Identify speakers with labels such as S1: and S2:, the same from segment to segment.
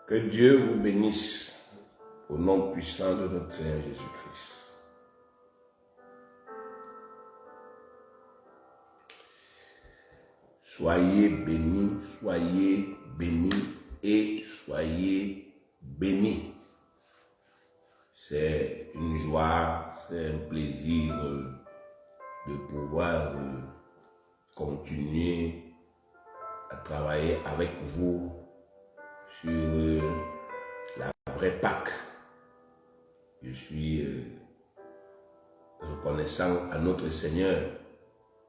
S1: Que Dieu vous bénisse au nom puissant de notre Seigneur Jésus-Christ. Soyez bénis et soyez bénis. C'est une joie, c'est un plaisir de pouvoir continuer à travailler avec vous sur la vraie Pâque. Je suis reconnaissant à notre Seigneur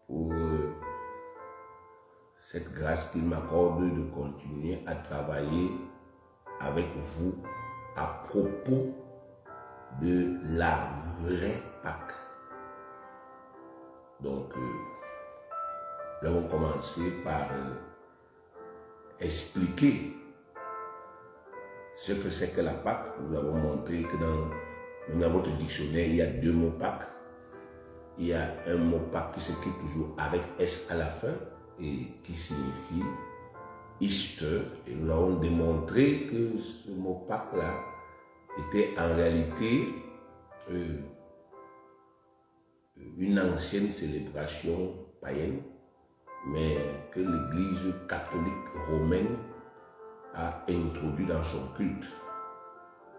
S1: pour cette grâce qu'il m'accorde de continuer à travailler avec vous à propos de la vraie Pâque. Donc, nous allons commencer par expliquer ce que c'est que la Pâque. Nous avons montré que dans votre dictionnaire, il y a deux mots Pâque. Il y a un mot Pâque qui s'écrit toujours avec S à la fin et qui signifie Easter. Et nous avons démontré que ce mot Pâque-là était en réalité une ancienne célébration païenne, mais que l'Église catholique romaine a introduit dans son culte.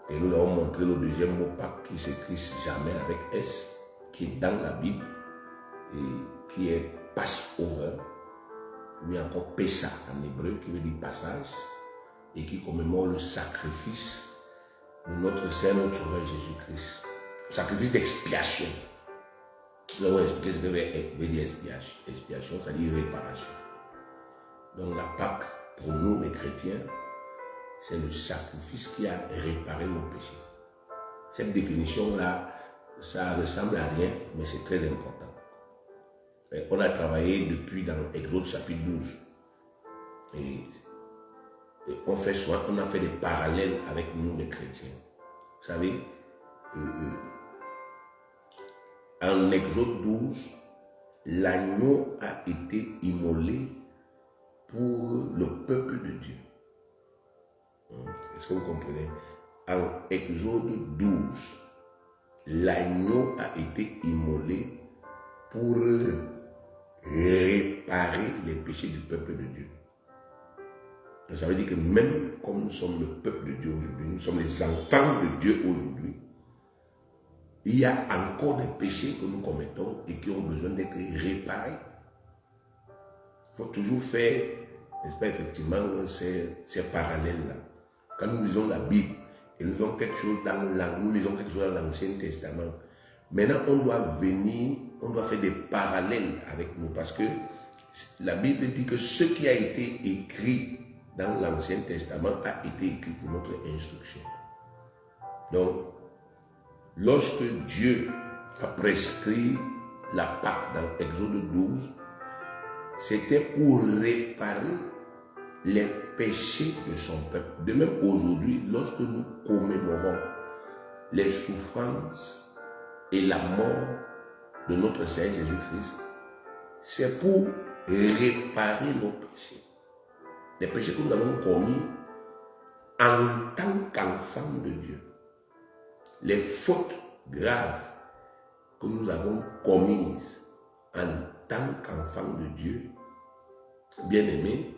S1: Et nous avons montré le deuxième mot Pâque qui s'écrit jamais avec S, qui est dans la Bible et qui est Passover, ou encore Pessa en hébreu, qui veut dire passage, et qui commémore le sacrifice de notre Seigneur, notre Sauveur Jésus-Christ. Sacrifice d'expiation. Nous avons expliqué ce que veut dire expiation, c'est-à-dire réparation. Donc la Pâque, pour nous les chrétiens, c'est le sacrifice qui a réparé nos péchés. Cette définition-là, ça ressemble à rien, mais c'est très important. Et on a travaillé depuis dans Exode chapitre 12. Et on a fait des parallèles avec nous les chrétiens. Vous savez, en Exode 12, l'agneau a été immolé pour le peuple de Dieu. Est-ce que vous comprenez? En Exode 12, l'agneau a été immolé pour réparer les péchés du peuple de Dieu. Ça veut dire que même comme nous sommes le peuple de Dieu aujourd'hui, nous sommes les enfants de Dieu aujourd'hui, il y a encore des péchés que nous commettons et qui ont besoin d'être réparés. Il faut toujours faire, n'est-ce pas, effectivement, ces parallèles-là. Quand nous lisons la Bible et nous lisons quelque chose dans l'Ancien Testament, maintenant on doit faire des parallèles avec nous parce que la Bible dit que ce qui a été écrit dans l'Ancien Testament a été écrit pour notre instruction. Donc, lorsque Dieu a prescrit la Pâque dans Exode 12, c'était pour réparer les péchés de son peuple. De même aujourd'hui, lorsque nous commémorons les souffrances et la mort de notre Seigneur Jésus-Christ, c'est pour réparer nos péchés. Les péchés que nous avons commis en tant qu'enfants de Dieu. Les fautes graves que nous avons commises en tant qu'enfants de Dieu, bien-aimés,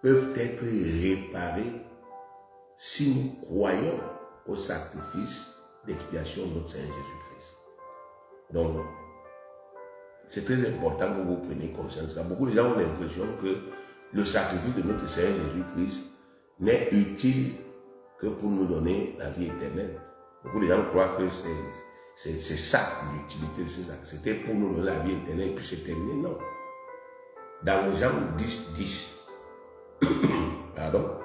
S1: peuvent être réparées si nous croyons au sacrifice d'expiation de notre Seigneur Jésus-Christ. Donc, c'est très important que vous preniez conscience de ça. Beaucoup de gens ont l'impression que le sacrifice de notre Seigneur Jésus-Christ n'est utile que pour nous donner la vie éternelle. Beaucoup de gens croient que c'est ça l'utilité de ce sacrifice. C'était pour nous donner la vie éternelle et puis c'est terminé. Non. Dans Jean 10, pardon,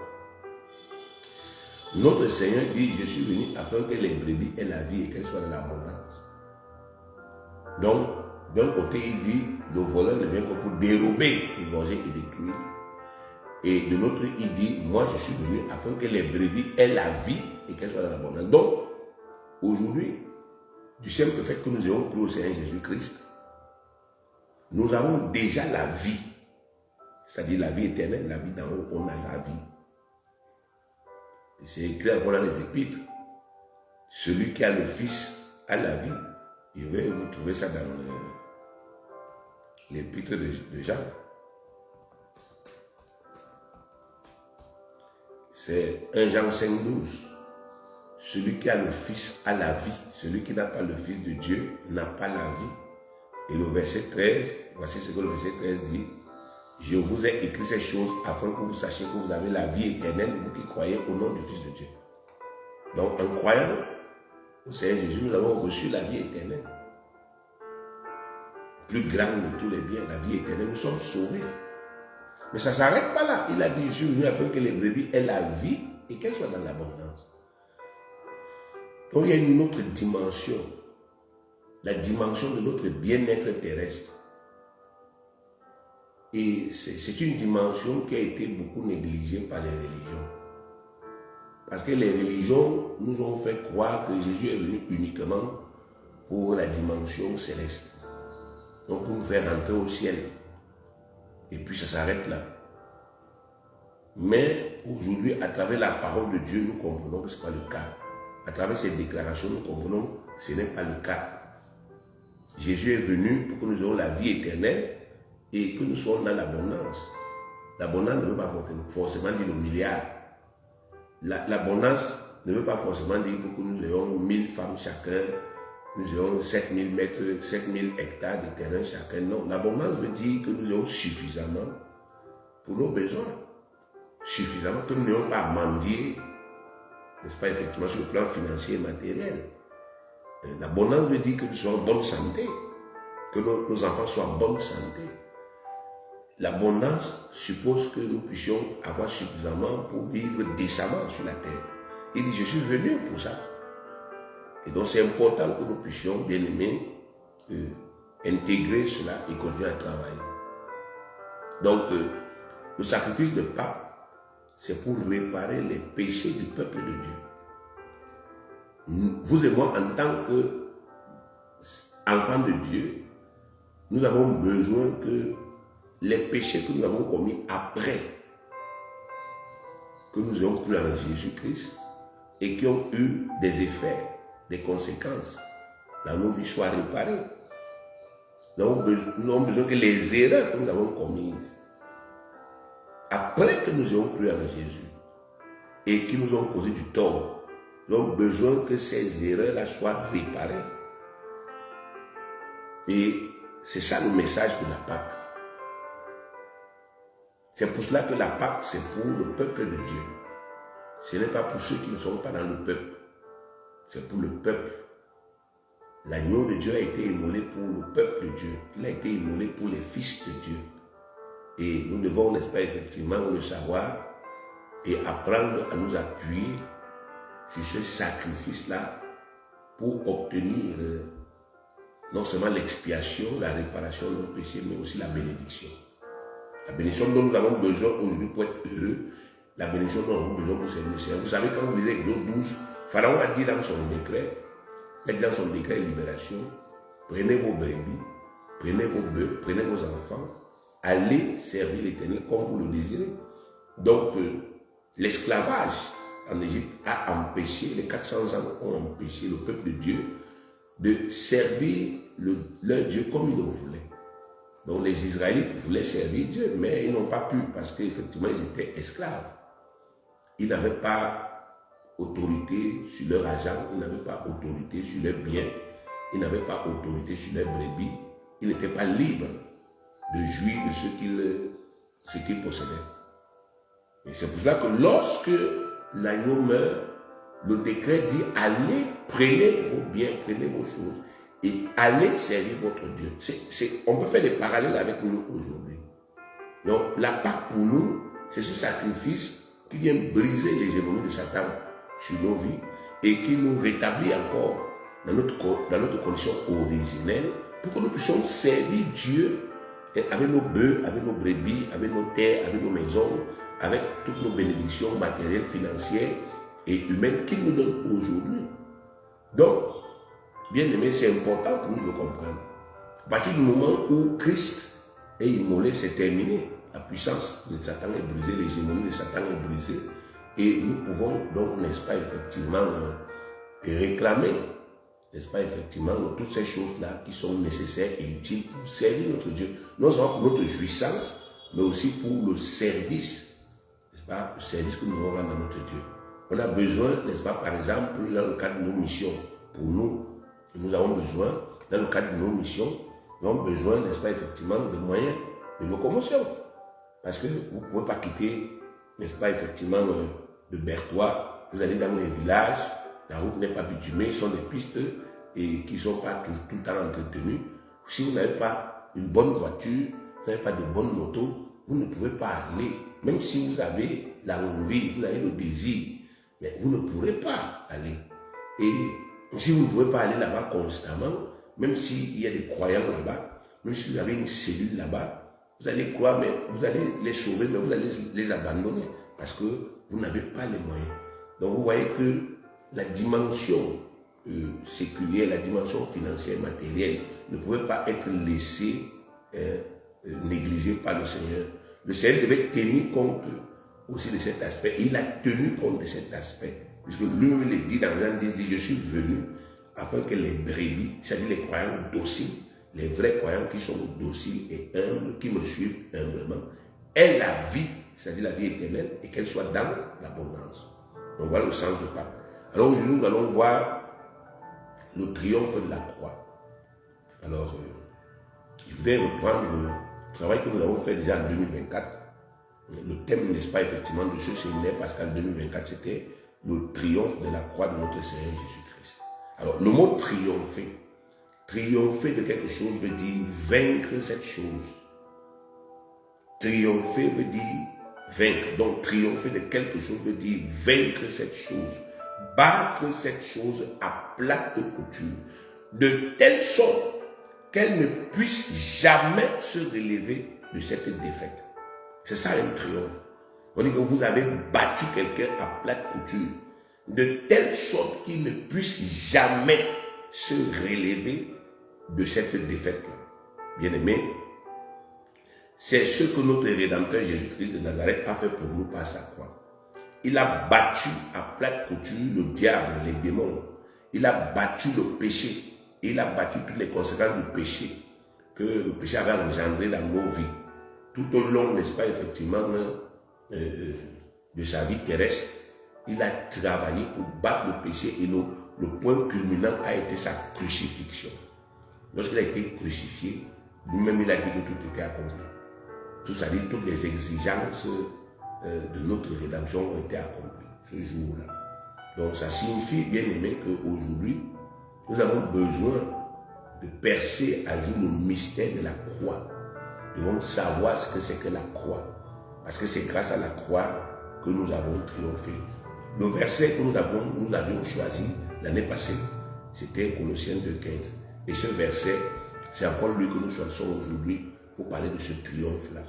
S1: notre Seigneur dit, je suis venu afin que les brebis aient la vie et qu'elles soient dans l'abondance. Donc, d'un côté, il dit, le voleur ne vient que pour dérober, égorger et détruire. Et de l'autre, il dit, moi je suis venu afin que les brebis aient la vie et qu'elles soient dans l'abondance. Donc, aujourd'hui, du simple fait que nous ayons cru au Seigneur Jésus-Christ, nous avons déjà la vie. C'est-à-dire la vie éternelle, la vie d'en haut, on a la vie. C'est écrit encore dans les Épîtres. Celui qui a le Fils a la vie. Et vous trouvez ça dans l'Épître de Jean. C'est 1 Jean 5,12. Celui qui a le Fils a la vie. Celui qui n'a pas le Fils de Dieu n'a pas la vie. Et le verset 13, voici ce que le verset 13 dit. Je vous ai écrit ces choses afin que vous sachiez que vous avez la vie éternelle, vous qui croyez au nom du Fils de Dieu. Donc, en croyant au Seigneur Jésus, nous avons reçu la vie éternelle. Plus grande de tous les biens, la vie éternelle, nous sommes sauvés. Mais ça ne s'arrête pas là. Il a dit, je suis venu afin que les brebis aient la vie et qu'elles soient dans l'abondance. Donc, il y a une autre dimension. La dimension de notre bien-être terrestre. Et c'est une dimension qui a été beaucoup négligée par les religions. Parce que les religions nous ont fait croire que Jésus est venu uniquement pour la dimension céleste. Donc pour nous faire rentrer au ciel. Et puis ça s'arrête là. Mais aujourd'hui, à travers la parole de Dieu, nous comprenons que ce n'est pas le cas. À travers ces déclarations, nous comprenons que ce n'est pas le cas. Jésus est venu pour que nous ayons la vie éternelle et que nous soyons dans l'abondance. L'abondance ne veut pas forcément dire le milliard. L'abondance ne veut pas forcément dire que nous ayons 1000 femmes chacun, nous ayons 7000 mètres, 7000 hectares de terrain chacun. Non, l'abondance veut dire que nous ayons suffisamment pour nos besoins. Suffisamment que nous n'ayons pas à mendier, n'est-ce pas, effectivement, sur le plan financier et matériel. L'abondance veut dire que nous soyons en bonne santé, que nos enfants soient en bonne santé. L'abondance suppose que nous puissions avoir suffisamment pour vivre décemment sur la terre. Il dit, je suis venu pour ça. Et donc c'est important que nous puissions, bien aimés, intégrer cela et continuer à travailler. Donc, le sacrifice de Pâques, c'est pour réparer les péchés du peuple de Dieu. Vous et moi, en tant qu'enfants de Dieu, nous avons besoin que les péchés que nous avons commis après que nous ayons cru en Jésus-Christ et qui ont eu des effets, des conséquences dans nos vies soient réparées. Nous avons besoin que les erreurs que nous avons commises après que nous ayons cru en Jésus et qui nous ont causé du tort, nous avons besoin que ces erreurs-là soient réparées. Et c'est ça le message de la Pâque. C'est pour cela que la Pâque, c'est pour le peuple de Dieu. Ce n'est pas pour ceux qui ne sont pas dans le peuple. C'est pour le peuple. L'agneau de Dieu a été immolé pour le peuple de Dieu. Il a été immolé pour les fils de Dieu. Et nous devons, n'est-ce pas, effectivement, le savoir et apprendre à nous appuyer sur ce sacrifice-là pour obtenir non seulement l'expiation, la réparation de nos péchés, mais aussi la bénédiction. La bénédiction dont nous avons besoin aujourd'hui pour être heureux, la bénédiction dont nous avons besoin pour servir le Seigneur. Vous savez, quand vous lisez Exode 12, Pharaon a dit dans son décret, libération, prenez vos brebis, prenez vos bœufs, prenez vos enfants, allez servir l'Éternel comme vous le désirez. Donc, l'esclavage en Égypte a empêché, les 400 ans ont empêché le peuple de Dieu de servir leur Dieu comme ils le voulaient. Donc les Israélites voulaient servir Dieu, mais ils n'ont pas pu parce qu'effectivement ils étaient esclaves. Ils n'avaient pas autorité sur leur argent, ils n'avaient pas autorité sur leurs biens, ils n'avaient pas autorité sur leurs brebis, ils n'étaient pas libres de jouir de ce qu'ils possédaient. Et c'est pour cela que lorsque l'agneau meurt, le décret dit allez, prenez vos biens, prenez vos choses et allez servir votre Dieu. On peut faire des parallèles avec nous aujourd'hui. Donc la Pâque pour nous, c'est ce sacrifice qui vient briser l'hégémonie de Satan sur nos vies et qui nous rétablit encore dans notre condition originelle pour que nous puissions servir Dieu avec nos bœufs, avec nos brebis, avec nos terres, avec nos maisons, avec toutes nos bénédictions matérielles, financières et humaines qu'il nous donne aujourd'hui. Donc, bien aimé, c'est important pour nous de comprendre. À partir du moment où Christ est immolé, c'est terminé. La puissance de Satan est brisée, l'hégémonie de Satan est brisée. Et nous pouvons donc, n'est-ce pas, effectivement, réclamer, n'est-ce pas, effectivement, toutes ces choses-là qui sont nécessaires et utiles pour servir notre Dieu. Non seulement pour notre jouissance, mais aussi pour le service, n'est-ce pas, le service que nous allons rendre à notre Dieu. On a besoin, n'est-ce pas, par exemple, dans le cadre de nos missions, pour nous avons besoin, dans le cadre de nos missions, nous avons besoin, n'est-ce pas, effectivement, de moyens de locomotion. Parce que vous ne pouvez pas quitter, n'est-ce pas, effectivement, de Berthois, vous allez dans les villages, la route n'est pas bitumée, ce sont des pistes et qui ne sont pas tout le temps entretenues. Si vous n'avez pas une bonne voiture, vous n'avez pas de bonne moto, vous ne pouvez pas aller. Même si vous avez l'envie, vous avez le désir, mais vous ne pourrez pas aller. Et si vous ne pouvez pas aller là-bas constamment, même s'il y a des croyants là-bas, même si vous avez une cellule là-bas, vous allez croire, mais vous allez les sauver, mais vous allez les abandonner parce que vous n'avez pas les moyens. Donc vous voyez que la dimension séculière, la dimension financière, matérielle ne pouvait pas être laissée négligée par le Seigneur. Le Seigneur devait tenir compte aussi de cet aspect. Et il a tenu compte de cet aspect. Puisque lui-même le dit dans Jean 10, dit, je suis venu afin que les brebis, c'est-à-dire les croyants dociles, les vrais croyants qui sont dociles et humbles, qui me suivent humblement, aient la vie, c'est-à-dire la vie éternelle, et qu'elle soit dans l'abondance. Donc voilà le sens de Pâques. Alors aujourd'hui, nous allons voir le triomphe de la croix. Alors, je voudrais reprendre le travail que nous avons fait déjà en 2024. Le thème, n'est-ce pas, effectivement, de ce séminaire Pascal 2024, c'était le triomphe de la croix de notre Seigneur Jésus-Christ. Alors, le mot triompher, triompher de quelque chose veut dire vaincre cette chose. Triompher veut dire vaincre. Donc, triompher de quelque chose veut dire vaincre cette chose. Battre cette chose à plate couture. De telle sorte qu'elle ne puisse jamais se relever de cette défaite. C'est ça un triomphe. On dit que vous avez battu quelqu'un à plate couture. De telle sorte qu'il ne puisse jamais se relever de cette défaite-là. Bien-aimé, c'est ce que notre Rédempteur Jésus-Christ de Nazareth a fait pour nous par sa croix. Il a battu à plate couture le diable, les démons. Il a battu le péché. Il a battu toutes les conséquences du péché que le péché avait engendré dans nos vies. Tout au long, n'est-ce pas, effectivement, de sa vie terrestre, il a travaillé pour battre le péché et le point culminant a été sa crucifixion. Lorsqu'il a été crucifié, lui-même il a dit que tout était accompli. Tout ça dit, toutes les exigences de notre rédemption ont été accomplies ce jour-là. Donc ça signifie, bien aimé, qu'aujourd'hui, nous avons besoin de percer à jour le mystère de la croix. Nous devons savoir ce que c'est que la croix. Parce que c'est grâce à la croix que nous avons triomphé. Le verset que nous avions choisi l'année passée, c'était Colossiens 2,15. Et ce verset, c'est encore lui que nous choisissons aujourd'hui pour parler de ce triomphe-là.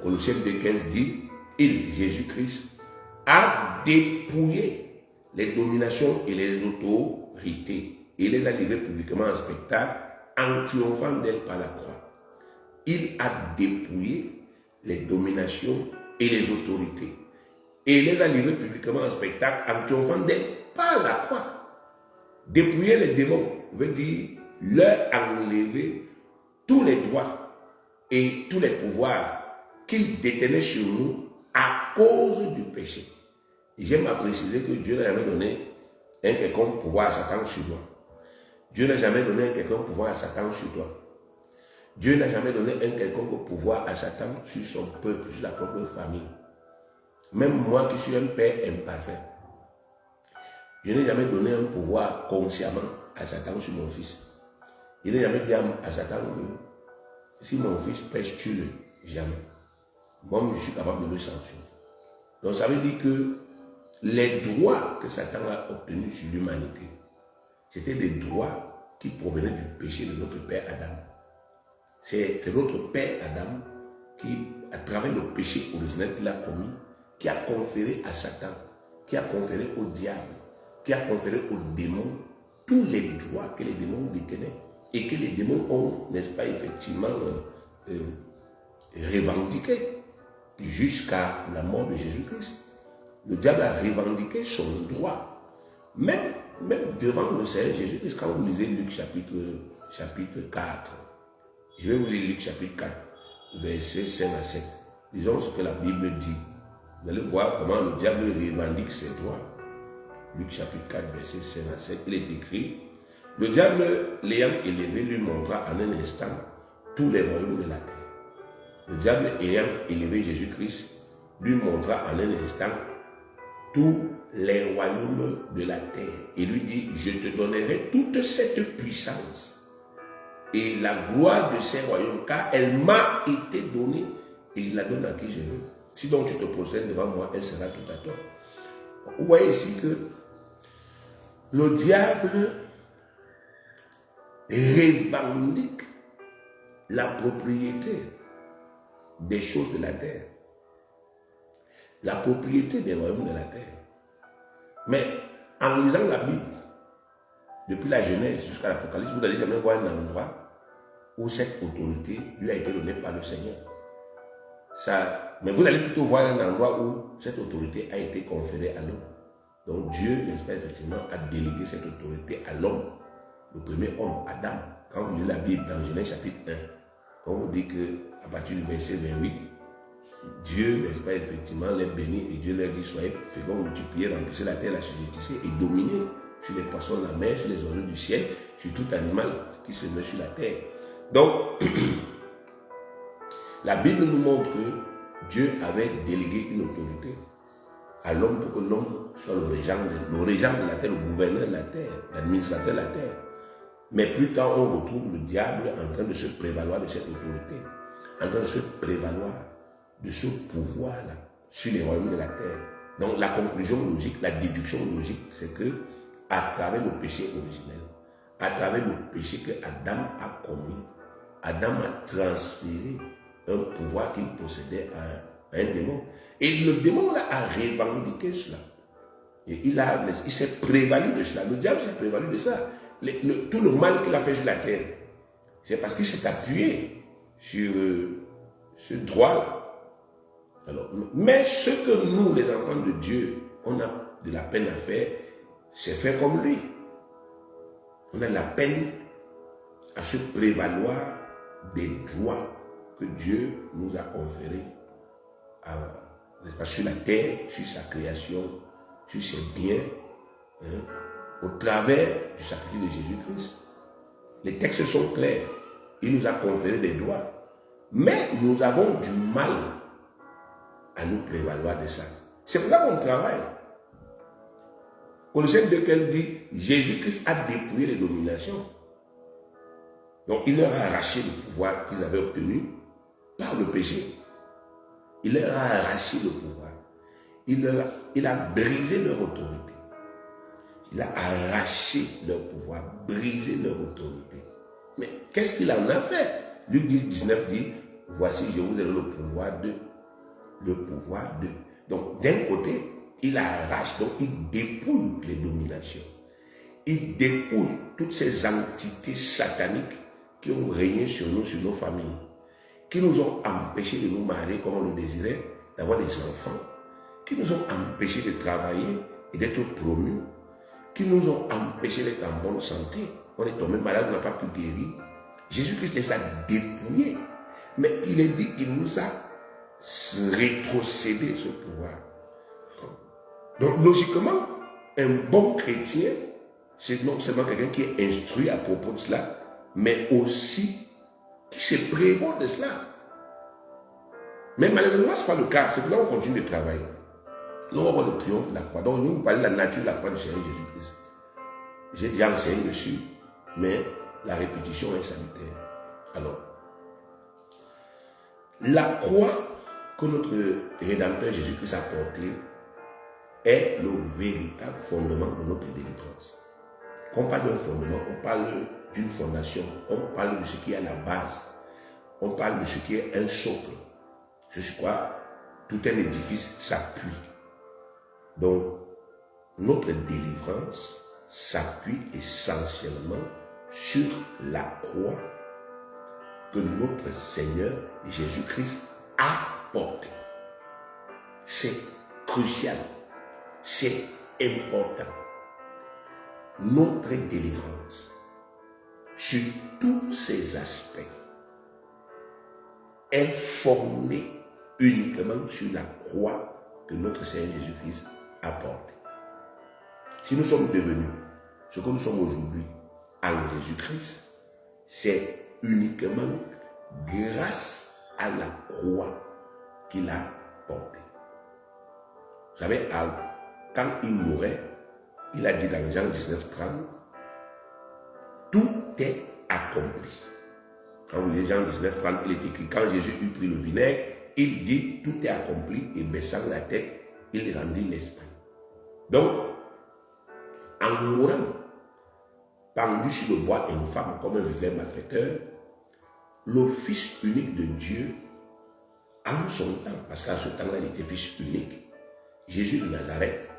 S1: Colossiens 2,15 dit, il, Jésus-Christ, a dépouillé les dominations et les autorités et les a livrées publiquement en spectacle en triomphant d'elles par la croix. Il a dépouillé les dominations et les autorités et les a livrées publiquement en spectacle en triomphant d'elles par la croix. Dépouiller les démons veut dire leur enlever tous les droits et tous les pouvoirs qu'ils détenaient sur nous à cause du péché. J'aime à préciser que Dieu n'a jamais donné un quelconque pouvoir à Satan sur toi. Dieu n'a jamais donné un quelconque pouvoir à Satan sur toi. Dieu n'a jamais donné un quelconque pouvoir à Satan sur son peuple, sur la propre famille. Même moi qui suis un père imparfait, je n'ai jamais donné un pouvoir consciemment à Satan sur mon fils. Je n'ai jamais dit à Satan que si mon fils pêche, tue-le. Jamais. Moi, je suis capable de le censurer. Donc ça veut dire que les droits que Satan a obtenus sur l'humanité, c'était des droits qui provenaient du péché de notre père Adam. C'est notre père Adam qui, à travers le péché originel qu'il a commis, qui a conféré à Satan, qui a conféré au diable, qui a conféré aux démons tous les droits que les démons détenaient et que les démons ont, n'est-ce pas, effectivement revendiqués jusqu'à la mort de Jésus-Christ. le diable a revendiqué son droit. Même devant le Seigneur Jésus-Christ, quand vous lisez Luc chapitre 4, je vais vous lire Luc chapitre 4, versets 5 à 7. Disons ce que la Bible dit. Vous allez voir comment le diable revendique ses droits. Luc chapitre 4, versets 5 à 7, il est écrit, le diable l'ayant élevé lui montra en un instant tous les royaumes de la terre. Le diable ayant élevé Jésus-Christ lui montra en un instant tous les royaumes de la terre et lui dit, je te donnerai toute cette puissance et la gloire de ces royaumes, car elle m'a été donnée et je la donne à qui je veux. Si donc tu te procèdes devant moi, elle sera tout à toi. Vous voyez ici que le diable revendique la propriété des choses de la terre, la propriété des royaumes de la terre. Mais en lisant la Bible, depuis la Genèse jusqu'à l'Apocalypse, vous n'allez jamais voir un endroit où cette autorité lui a été donnée par le Seigneur. Mais vous allez plutôt voir un endroit où cette autorité a été conférée à l'homme. Donc Dieu, n'est-ce pas, effectivement, a délégué cette autorité à l'homme, le premier homme, Adam. Quand vous lisez la Bible dans Genèse chapitre 1, on vous dit qu'à partir du verset 28, Dieu, n'est-ce pas, effectivement, les bénit et Dieu leur dit, soyez féconds, multipliez, remplissez la terre, la subjettissez et dominez sur les poissons de la mer, sur les oiseaux du ciel, sur tout animal qui se meut sur la terre. Donc, la Bible nous montre que Dieu avait délégué une autorité à l'homme pour que l'homme soit le régent de la terre, le gouverneur de la terre, l'administrateur de la terre. Mais plus tard, on retrouve le diable en train de se prévaloir de cette autorité, en train de se prévaloir de ce pouvoir-là sur les royaumes de la terre. Donc la conclusion logique, la déduction logique, c'est que à travers le péché originel, à travers le péché que Adam a commis, Adam a transféré un pouvoir qu'il possédait à un démon. Et le démon là, a revendiqué cela. Et il s'est prévalu de cela. Le diable s'est prévalu de ça. Tout le mal qu'il a fait sur la terre, c'est parce qu'il s'est appuyé sur ce droit-là. Alors, mais ce que nous, les enfants de Dieu, on a de la peine à faire, c'est faire comme lui. On a de la peine à se prévaloir des droits que Dieu nous a conférés sur la terre, sur sa création, sur ses biens, au travers du sacrifice de Jésus-Christ. Les textes sont clairs. Il nous a conféré des droits. Mais nous avons du mal à nous prévaloir de ça. C'est pour ça qu'on travaille. Colossiens 2,15 dit, Jésus-Christ a dépouillé les dominations. Donc il leur a arraché le pouvoir qu'ils avaient obtenu par le péché. Il leur a arraché le pouvoir. Il a brisé leur autorité. Il a arraché leur pouvoir, brisé leur autorité. Mais qu'est-ce qu'il en a fait? Luc 19 dit, voici, je vous ai donné le pouvoir de. Donc, d'un côté, il arrache, donc il dépouille les dominations. Il dépouille toutes ces entités sataniques qui ont régné sur nous, sur nos familles, qui nous ont empêchés de nous marier comme on le désirait, d'avoir des enfants, qui nous ont empêchés de travailler et d'être promus, qui nous ont empêchés d'être en bonne santé. On est tombé malade, on n'a pas pu guérir. Jésus-Christ les a dépouillés. Mais il est dit qu'il nous a rétrocédé ce pouvoir. Donc logiquement, un bon chrétien, c'est non seulement quelqu'un qui est instruit à propos de cela, mais aussi qui se prévaut de cela. Mais malheureusement, ce n'est pas le cas. C'est que là, on continue de travailler. Là, on va voir le triomphe de la croix. Donc, je vais vous parler de la nature de la croix du Seigneur Jésus-Christ. J'ai déjà enseigné dessus, mais la répétition est salutaire. Alors, la croix que notre Rédempteur Jésus-Christ a portée est le véritable fondement de notre délivrance. Quand on parle d'un fondement, on parle d'une fondation, on parle de ce qui est à la base, on parle de ce qui est un socle, sur quoi tout un édifice s'appuie. Donc, notre délivrance s'appuie essentiellement sur la croix que notre Seigneur Jésus-Christ a portée. C'est crucial. c'est important. Notre délivrance, sur tous ces aspects, est fondée uniquement sur la croix que notre Seigneur Jésus-Christ a portée. Si nous sommes devenus ce que nous sommes aujourd'hui en Jésus-Christ, c'est uniquement grâce à la croix qu'il a portée. Vous savez, quand il mourait, il a dit dans Jean 19:30, tout est accompli. Quand vous lisez Jean 19:30, il est écrit, quand Jésus eut pris le vinaigre, il dit, tout est accompli, et baissant la tête, il rendit l'esprit. Donc, en mourant, pendu sur le bois infâme comme un vilain malfaiteur, le Fils unique de Dieu, en son temps, parce qu'à ce temps-là, il était Fils unique, Jésus de Nazareth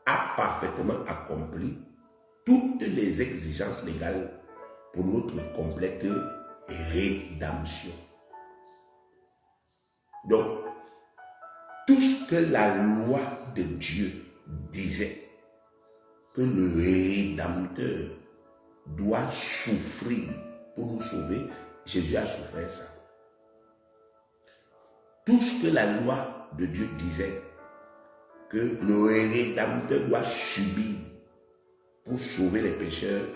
S1: a parfaitement accompli toutes les exigences légales pour notre complète rédemption. Donc, tout ce que la loi de Dieu disait, que le Rédempteur doit souffrir pour nous sauver, Jésus a souffert ça. Tout ce que la loi de Dieu disait, que le Rédempteur doit subir pour sauver les pécheurs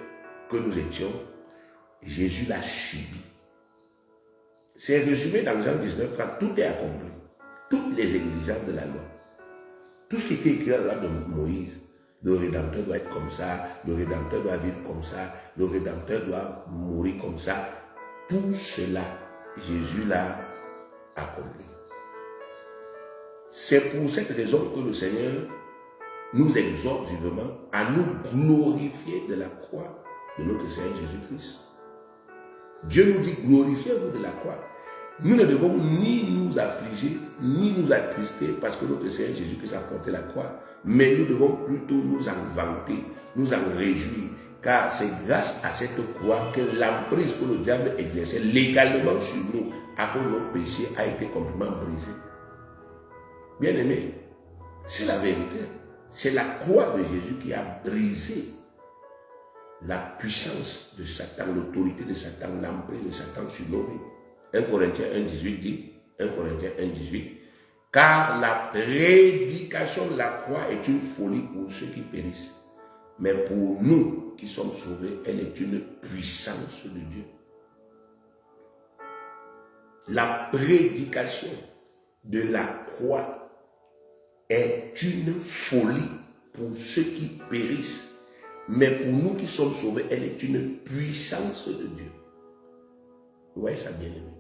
S1: que nous étions, Jésus l'a subi. C'est résumé dans Jean 19, quand tout est accompli. Toutes les exigences de la loi. Tout ce qui était écrit dans la loi de Moïse, le Rédempteur doit être comme ça, le Rédempteur doit vivre comme ça, le Rédempteur doit mourir comme ça. Tout cela, Jésus l'a accompli. C'est pour cette raison que le Seigneur nous exhorte vivement à nous glorifier de la croix de notre Seigneur Jésus-Christ. Dieu nous dit, glorifiez-vous de la croix. Nous ne devons ni nous affliger, ni nous attrister parce que notre Seigneur Jésus-Christ a porté la croix, mais nous devons plutôt nous en vanter, nous en réjouir, car c'est grâce à cette croix que l'emprise que le diable exerçait légalement sur nous, à cause de notre péché, a été complètement brisé. Bien-aimés, c'est la vérité. C'est la croix de Jésus qui a brisé la puissance de Satan, l'autorité de Satan, l'emprise de Satan sur nos vies. 1 Corinthiens 1,18 dit, 1 Corinthiens 1,18, car la prédication de la croix est une folie pour ceux qui périssent. Mais pour nous qui sommes sauvés, elle est une puissance de Dieu. La prédication de la croix est une folie pour ceux qui périssent. Mais pour nous qui sommes sauvés, elle est une puissance de Dieu. Vous voyez ça, bien aimé?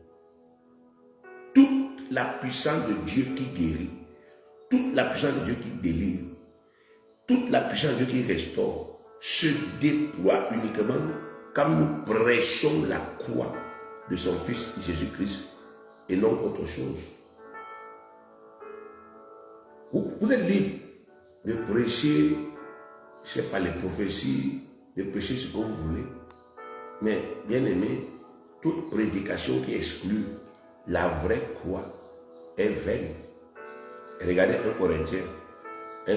S1: Toute la puissance de Dieu qui guérit, toute la puissance de Dieu qui délivre, toute la puissance de Dieu qui restaure, se déploie uniquement quand nous prêchons la croix de son Fils Jésus-Christ et non autre chose. Vous êtes libre de prêcher, je ne sais pas, les prophéties, de prêcher ce que vous voulez. Mais, bien aimé, toute prédication qui exclut la vraie croix est vaine. Regardez 1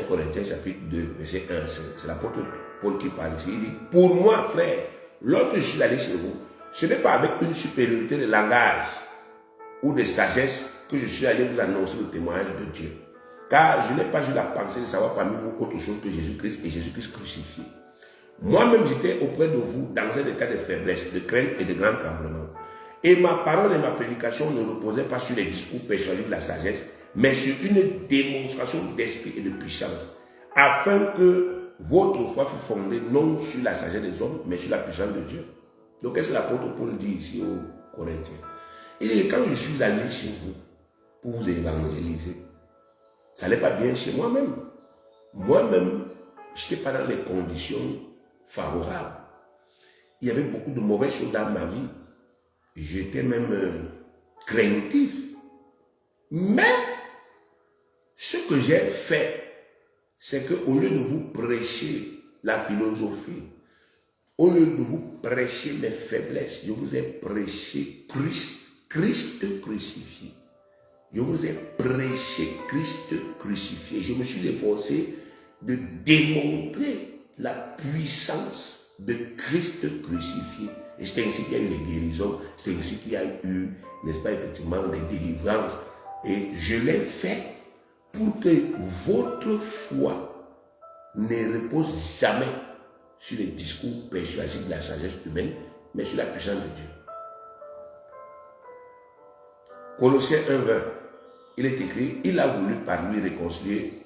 S1: Corinthiens chapitre 2, verset 1. C'est l'apôtre Paul qui parle ici. Il dit, pour moi, frère, lorsque je suis allé chez vous, ce n'est pas avec une supériorité de langage ou de sagesse que je suis allé vous annoncer le témoignage de Dieu. Car je n'ai pas eu la pensée de savoir parmi vous autre chose que Jésus-Christ et Jésus-Christ crucifié. Moi-même, j'étais auprès de vous dans un état de faiblesse, de crainte et de grand tremblement. Et ma parole et ma prédication ne reposaient pas sur les discours persuasifs de la sagesse, mais sur une démonstration d'esprit et de puissance, afin que votre foi fût fondée non sur la sagesse des hommes, mais sur la puissance de Dieu. Donc, qu'est-ce que l'apôtre Paul dit ici aux Corinthiens? Il dit, quand je suis allé chez vous pour vous évangéliser, ça n'allait pas bien chez moi-même. Moi-même, je n'étais pas dans les conditions favorables. Il y avait beaucoup de mauvaises choses dans ma vie. J'étais même craintif. Mais, ce que j'ai fait, c'est qu'au lieu de vous prêcher la philosophie, au lieu de vous prêcher mes faiblesses, je vous ai prêché Christ crucifié. Je vous ai prêché Christ crucifié. Je me suis efforcé de démontrer la puissance de Christ crucifié. Et c'est ainsi qu'il y a eu les guérisons, c'est ainsi qu'il y a eu, n'est-ce pas, effectivement, des délivrances. Et je l'ai fait pour que votre foi ne repose jamais sur les discours persuasifs de la sagesse humaine, mais sur la puissance de Dieu. Colossiens 1:20, il est écrit, il a voulu par lui réconcilier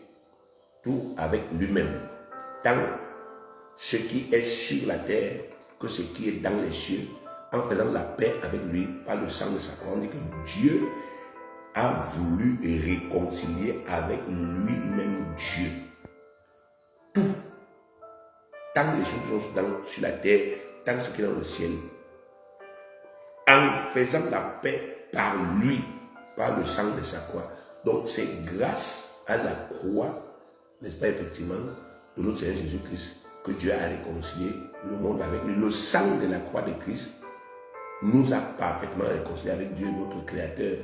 S1: tout avec lui-même, tant ce qui est sur la terre que ce qui est dans les cieux, en faisant la paix avec lui par le sang de sa croix. On dit que Dieu a voulu réconcilier avec lui-même Dieu. Tout. Tant les choses sont sur la terre, tant ce qui est dans le ciel. En faisant la paix par lui, par le sang de sa croix. Donc c'est grâce à la croix, n'est-ce pas effectivement, de notre Seigneur Jésus-Christ, que Dieu a réconcilié le monde avec lui. Le sang de la croix de Christ nous a parfaitement réconciliés avec Dieu, notre Créateur,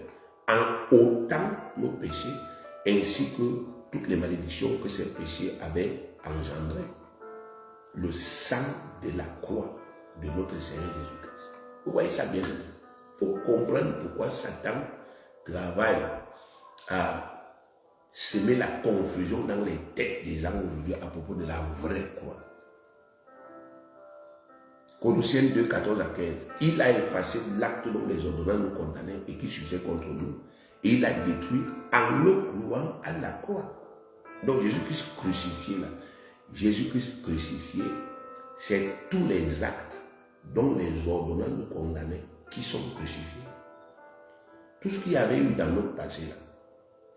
S1: en ôtant nos péchés, ainsi que toutes les malédictions que ces péchés avaient engendrées. Le sang de la croix de notre Seigneur Jésus-Christ. Vous voyez ça bien? Il faut comprendre pourquoi Satan travaille à semer la confusion dans les têtes des gens aujourd'hui à propos de la vraie croix. Colossiens 2, 14 à 15. Il a effacé l'acte dont les ordonnances nous condamnaient et qui suffisait contre nous. Et il a détruit en le clouant à la croix. Donc Jésus-Christ crucifié là. Jésus-Christ crucifié, c'est tous les actes dont les ordonnances nous condamnaient qui sont crucifiés. Tout ce qu'il y avait eu dans notre passé là,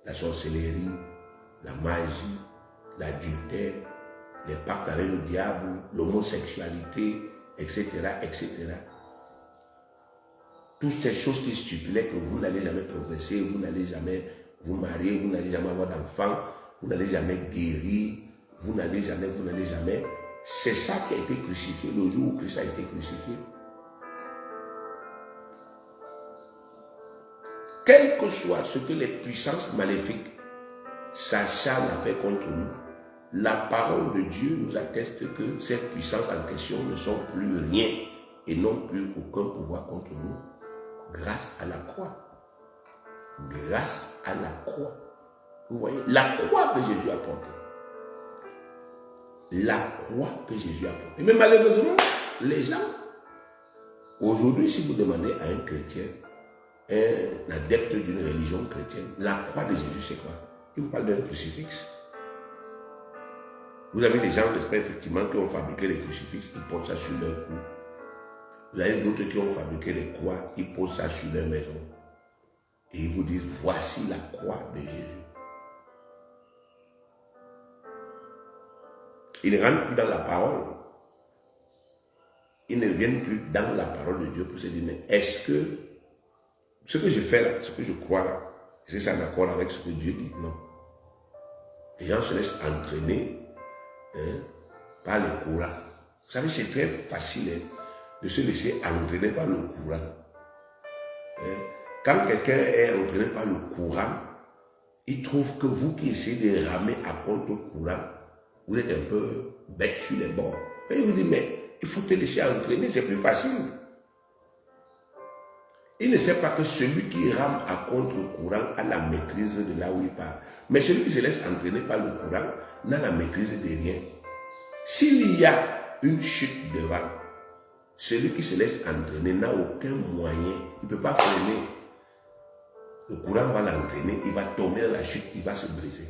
S1: la sorcellerie, la magie, l'adultère, les pactes avec le diable, l'homosexualité, etc., etc. Toutes ces choses qui stipulaient que vous n'allez jamais progresser, vous n'allez jamais vous marier, vous n'allez jamais avoir d'enfants, vous n'allez jamais guérir, vous n'allez jamais. C'est ça qui a été crucifié le jour où Christ a été crucifié. Quel que soit ce que les puissances maléfiques s'acharnent à faire contre nous, la parole de Dieu nous atteste que ces puissances en question ne sont plus rien et n'ont plus aucun pouvoir contre nous grâce à la croix. Grâce à la croix. Vous voyez, la croix que Jésus a portée. La croix que Jésus a portée. Mais malheureusement, les gens, aujourd'hui, si vous demandez à un chrétien, un adepte d'une religion chrétienne, la croix de Jésus, c'est quoi? Il vous parle d'un crucifix. Vous avez des gens, n'est-ce pas, effectivement, qui ont fabriqué les crucifixes, ils posent ça sur leur cou. Vous avez d'autres qui ont fabriqué les croix, ils posent ça sur leur maison. Et ils vous disent, voici la croix de Jésus. Ils ne rentrent plus dans la parole. Ils ne viennent plus dans la parole de Dieu pour se dire, mais est-ce que ce que je fais là, ce que je crois là, est-ce que c'est en accord avec ce que Dieu dit? Non. Les gens se laissent entraîner par le courant. Vous savez, c'est très facile de se laisser entraîner par le courant. Quand quelqu'un est entraîné par le courant, il trouve que vous qui essayez de ramer à contre-courant, vous êtes un peu bête sur les bords. Et il vous dit, mais il faut te laisser entraîner, c'est plus facile. Il ne sait pas que celui qui rame à contre-courant a la maîtrise de là où il part. Mais celui qui se laisse entraîner par le courant n'a la maîtrise de rien. S'il y a une chute devant, celui qui se laisse entraîner n'a aucun moyen. Il ne peut pas freiner. Le courant va l'entraîner, il va tomber dans la chute, il va se briser.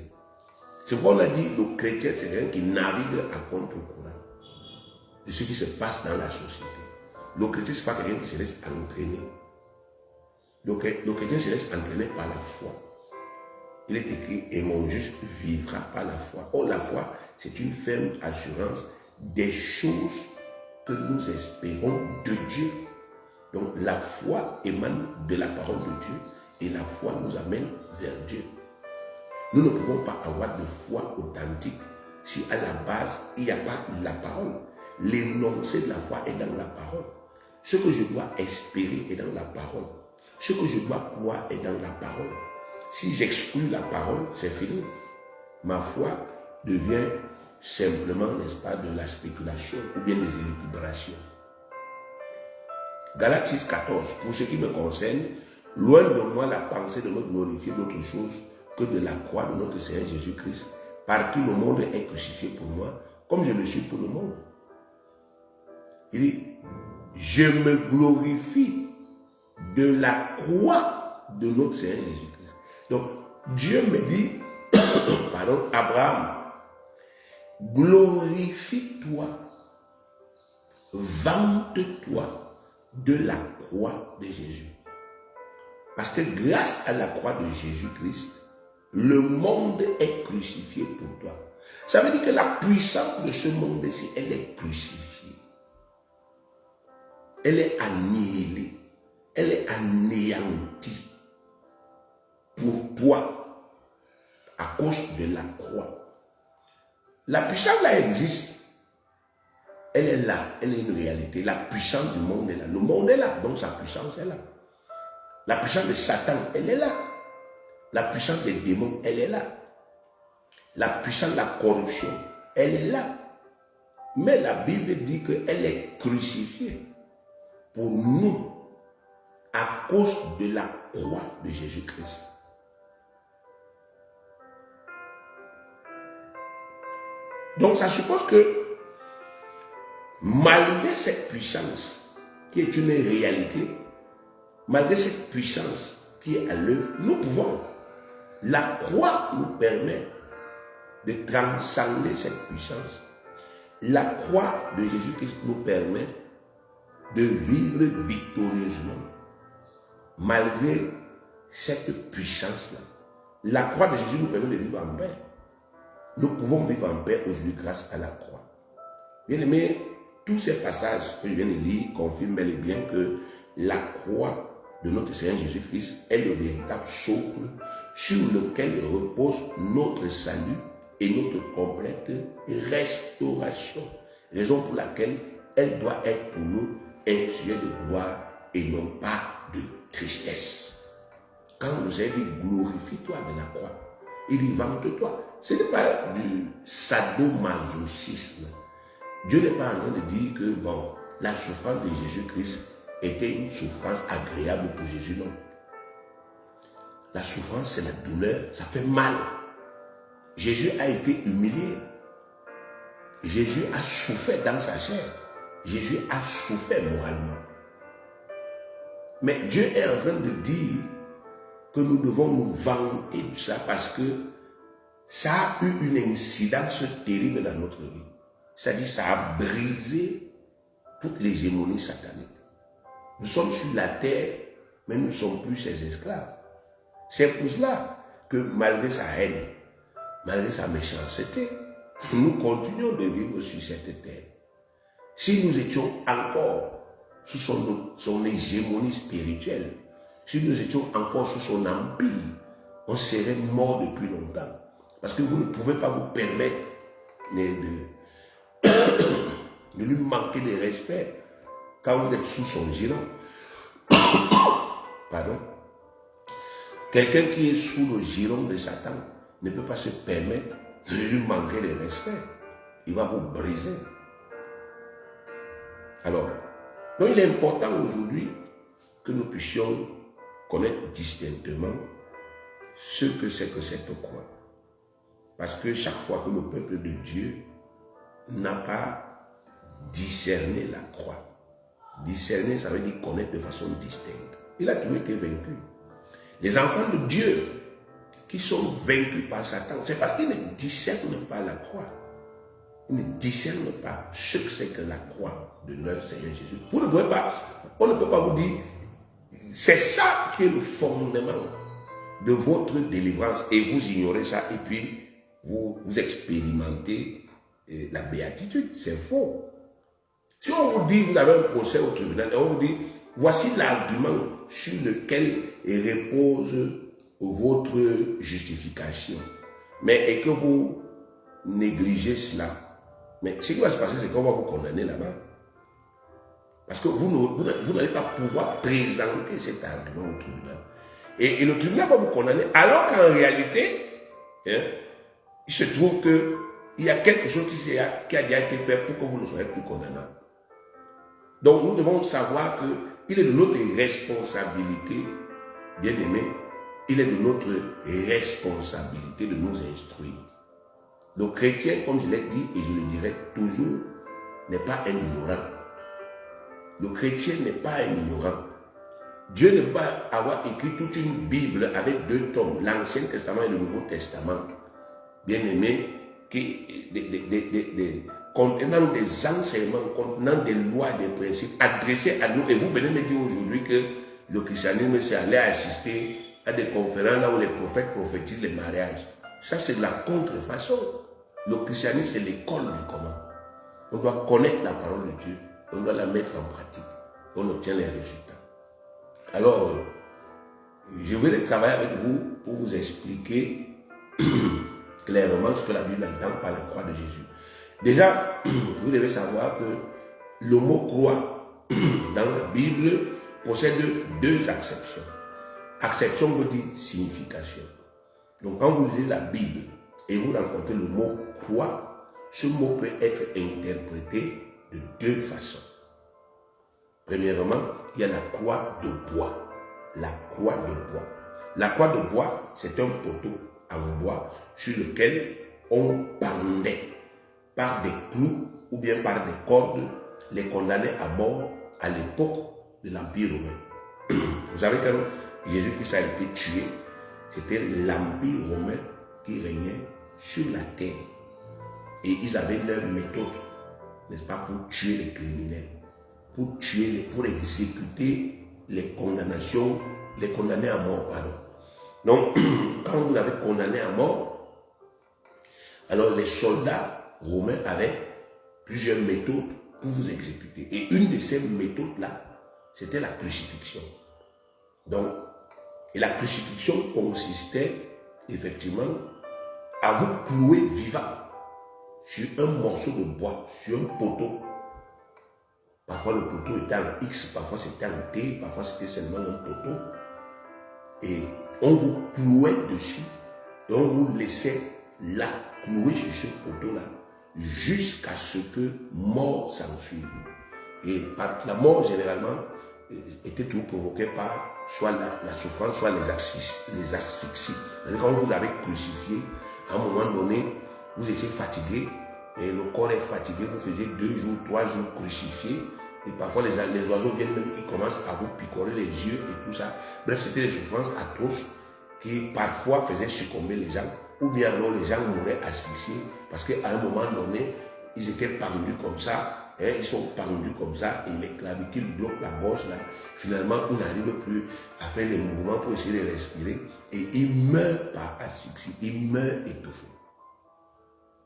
S1: C'est pourquoi on a dit le chrétien, c'est quelqu'un qui navigue à contre-courant de ce qui se passe dans la société. Le chrétien, ce n'est pas quelqu'un qui se laisse entraîner. Le chrétien se laisse entraîner par la foi. Il est écrit, et mon juste vivra par la foi. Or, la foi, c'est une ferme assurance des choses que nous espérons de Dieu. Donc, la foi émane de la parole de Dieu et la foi nous amène vers Dieu. Nous ne pouvons pas avoir de foi authentique si à la base, il n'y a pas la parole. L'énoncé de la foi est dans la parole. Ce que je dois espérer est dans la parole. Ce que je dois croire est dans la parole. Si j'exclus la parole, c'est fini. Ma foi devient simplement, n'est-ce pas, de la spéculation ou bien des élucubrations. Galates 6, 14. Pour ce qui me concerne, loin de moi la pensée de me glorifier d'autre chose que de la croix de notre Seigneur Jésus-Christ, par qui le monde est crucifié pour moi, comme je le suis pour le monde. Il dit, je me glorifie de la croix de notre Seigneur Jésus-Christ. Donc, Dieu me dit, pardon, Abraham, glorifie-toi, vante-toi de la croix de Jésus. Parce que grâce à la croix de Jésus-Christ, le monde est crucifié pour toi. Ça veut dire que la puissance de ce monde-ci, elle est crucifiée. Elle est annihilée. Elle est anéantie pour toi à cause de la croix. La puissance là existe. Elle est là, elle est une réalité. La puissance du monde est là. Le monde est là, donc sa puissance est là. La puissance de Satan, elle est là. La puissance des démons, elle est là. La puissance de la corruption, elle est là. Mais la Bible dit qu'elle est crucifiée pour nous à cause de la croix de Jésus-Christ. Donc ça suppose que malgré cette puissance qui est une réalité, malgré cette puissance qui est à l'œuvre, nous pouvons. La croix nous permet de transcender cette puissance. La croix de Jésus-Christ nous permet de vivre victorieusement malgré cette puissance-là. La croix de Jésus nous permet de vivre en paix. Nous pouvons vivre en paix aujourd'hui grâce à la croix. Bien aimé, tous ces passages que je viens de lire confirment bel et bien que la croix de notre Seigneur Jésus-Christ est le véritable socle sur lequel repose notre salut et notre complète restauration. Raison pour laquelle elle doit être pour nous un sujet de gloire et non pas de tristesse. Quand le Seigneur dit glorifie-toi de la croix, il dit vante-toi. Ce n'est pas du sadomasochisme. Dieu n'est pas en train de dire que bon, la souffrance de Jésus-Christ était une souffrance agréable pour Jésus, non. La souffrance, c'est la douleur, ça fait mal. Jésus a été humilié. Jésus a souffert dans sa chair. Jésus a souffert moralement. Mais Dieu est en train de dire que nous devons nous vanter de ça parce que ça a eu une incidence terrible dans notre vie. C'est-à-dire ça a brisé toute l'hégémonie satanique. Nous sommes sur la terre, mais nous ne sommes plus ses esclaves. C'est pour cela que malgré sa haine, malgré sa méchanceté, nous continuons de vivre sur cette terre. Si nous étions encore sous son hégémonie spirituelle, si nous étions encore sous son empire, on serait mort depuis longtemps. Parce que vous ne pouvez pas vous permettre de lui manquer de respect quand vous êtes sous son giron. Pardon. Quelqu'un qui est sous le giron de Satan ne peut pas se permettre de lui manquer de respect. Il va vous briser. Alors, donc il est important aujourd'hui que nous puissions connaître distinctement ce que c'est que cette croix. Parce que chaque fois que le peuple de Dieu n'a pas discerné la croix, discerner, ça veut dire connaître de façon distincte. Il a toujours été vaincu. Les enfants de Dieu qui sont vaincus par Satan, c'est parce qu'ils ne discernent pas la croix. Ils ne discernent pas ce que c'est que la croix de leur Seigneur Jésus. Vous ne pouvez pas, on ne peut pas vous dire, c'est ça qui est le fondement de votre délivrance et vous ignorez ça et puis vous expérimentez la béatitude. C'est faux. Si on vous dit, vous avez un procès au tribunal et on vous dit, voici l'argument sur lequel repose votre justification, mais et que vous négligez cela, mais ce qui va se passer, c'est qu'on va vous condamner là-bas. Parce que vous n'allez pas pouvoir présenter cet argument au tribunal. Et le tribunal va vous condamner, alors qu'en réalité, il se trouve que il y a quelque chose qui a déjà été fait pour que vous ne soyez plus condamnable. Donc nous devons savoir qu'il est de notre responsabilité, bien aimé, il est de notre responsabilité de nous instruire. Le chrétien, comme je l'ai dit et je le dirai toujours, n'est pas un ignorant. Le chrétien n'est pas un ignorant. Dieu ne peut pas avoir écrit toute une Bible avec 2 tomes, l'Ancien Testament et le Nouveau Testament, bien aimé, contenant des enseignements, contenant des lois et des principes adressés à nous. Et vous venez me dire aujourd'hui que le christianisme s'est allé assister à des conférences là où les prophètes prophétisent les mariages. Ça, c'est de la contrefaçon. Le christianisme, c'est l'école du comment. On doit connaître la parole de Dieu, on doit la mettre en pratique, on obtient les résultats. Alors, je vais travailler avec vous pour vous expliquer clairement ce que la Bible entend par la croix de Jésus. Déjà, vous devez savoir que le mot croix dans la Bible possède 2 acceptions. Acception veut dire signification. Donc quand vous lisez la Bible et vous rencontrez le mot croix, ce mot peut être interprété de 2 façons. Premièrement, il y a la croix de bois. La croix de bois. La croix de bois, c'est un poteau en bois sur lequel on pendait par des clous ou bien par des cordes les condamnés à mort à l'époque de l'Empire romain. Vous savez, quand Jésus-Christ a été tué, c'était l'Empire romain qui régnait sur la terre. Et ils avaient leur méthode, n'est-ce pas, pour tuer les criminels, pour exécuter les condamnations, les condamnés à mort, pardon. Donc, quand vous avez condamné à mort, alors les soldats romains avaient plusieurs méthodes pour vous exécuter. Et une de ces méthodes-là, c'était la crucifixion. Donc, et la crucifixion consistait effectivement à vous clouer vivant sur un morceau de bois, sur un poteau. Parfois le poteau était en X, parfois c'était en T, parfois c'était seulement un poteau. Et on vous clouait dessus et on vous laissait là, cloué sur ce poteau-là, jusqu'à ce que mort s'ensuive. Et la mort, généralement, était toujours provoquée par soit la souffrance, soit les asphyxies. Quand vous avez crucifié, à un moment donné, vous étiez fatigué, et le corps est fatigué, vous faisiez 2 jours, 3 jours crucifiés, et parfois les oiseaux viennent même, ils commencent à vous picorer les yeux et tout ça. Bref, c'était des souffrances atroces qui parfois faisaient succomber les gens, ou bien alors les gens mouraient asphyxiés, parce qu'à un moment donné, ils étaient pendus comme ça, ils sont pendus comme ça, et les clavicules bloquent la gorge là. Finalement, ils n'arrivent plus à faire les mouvements pour essayer de respirer, et ils meurent par asphyxie, ils meurent étouffés.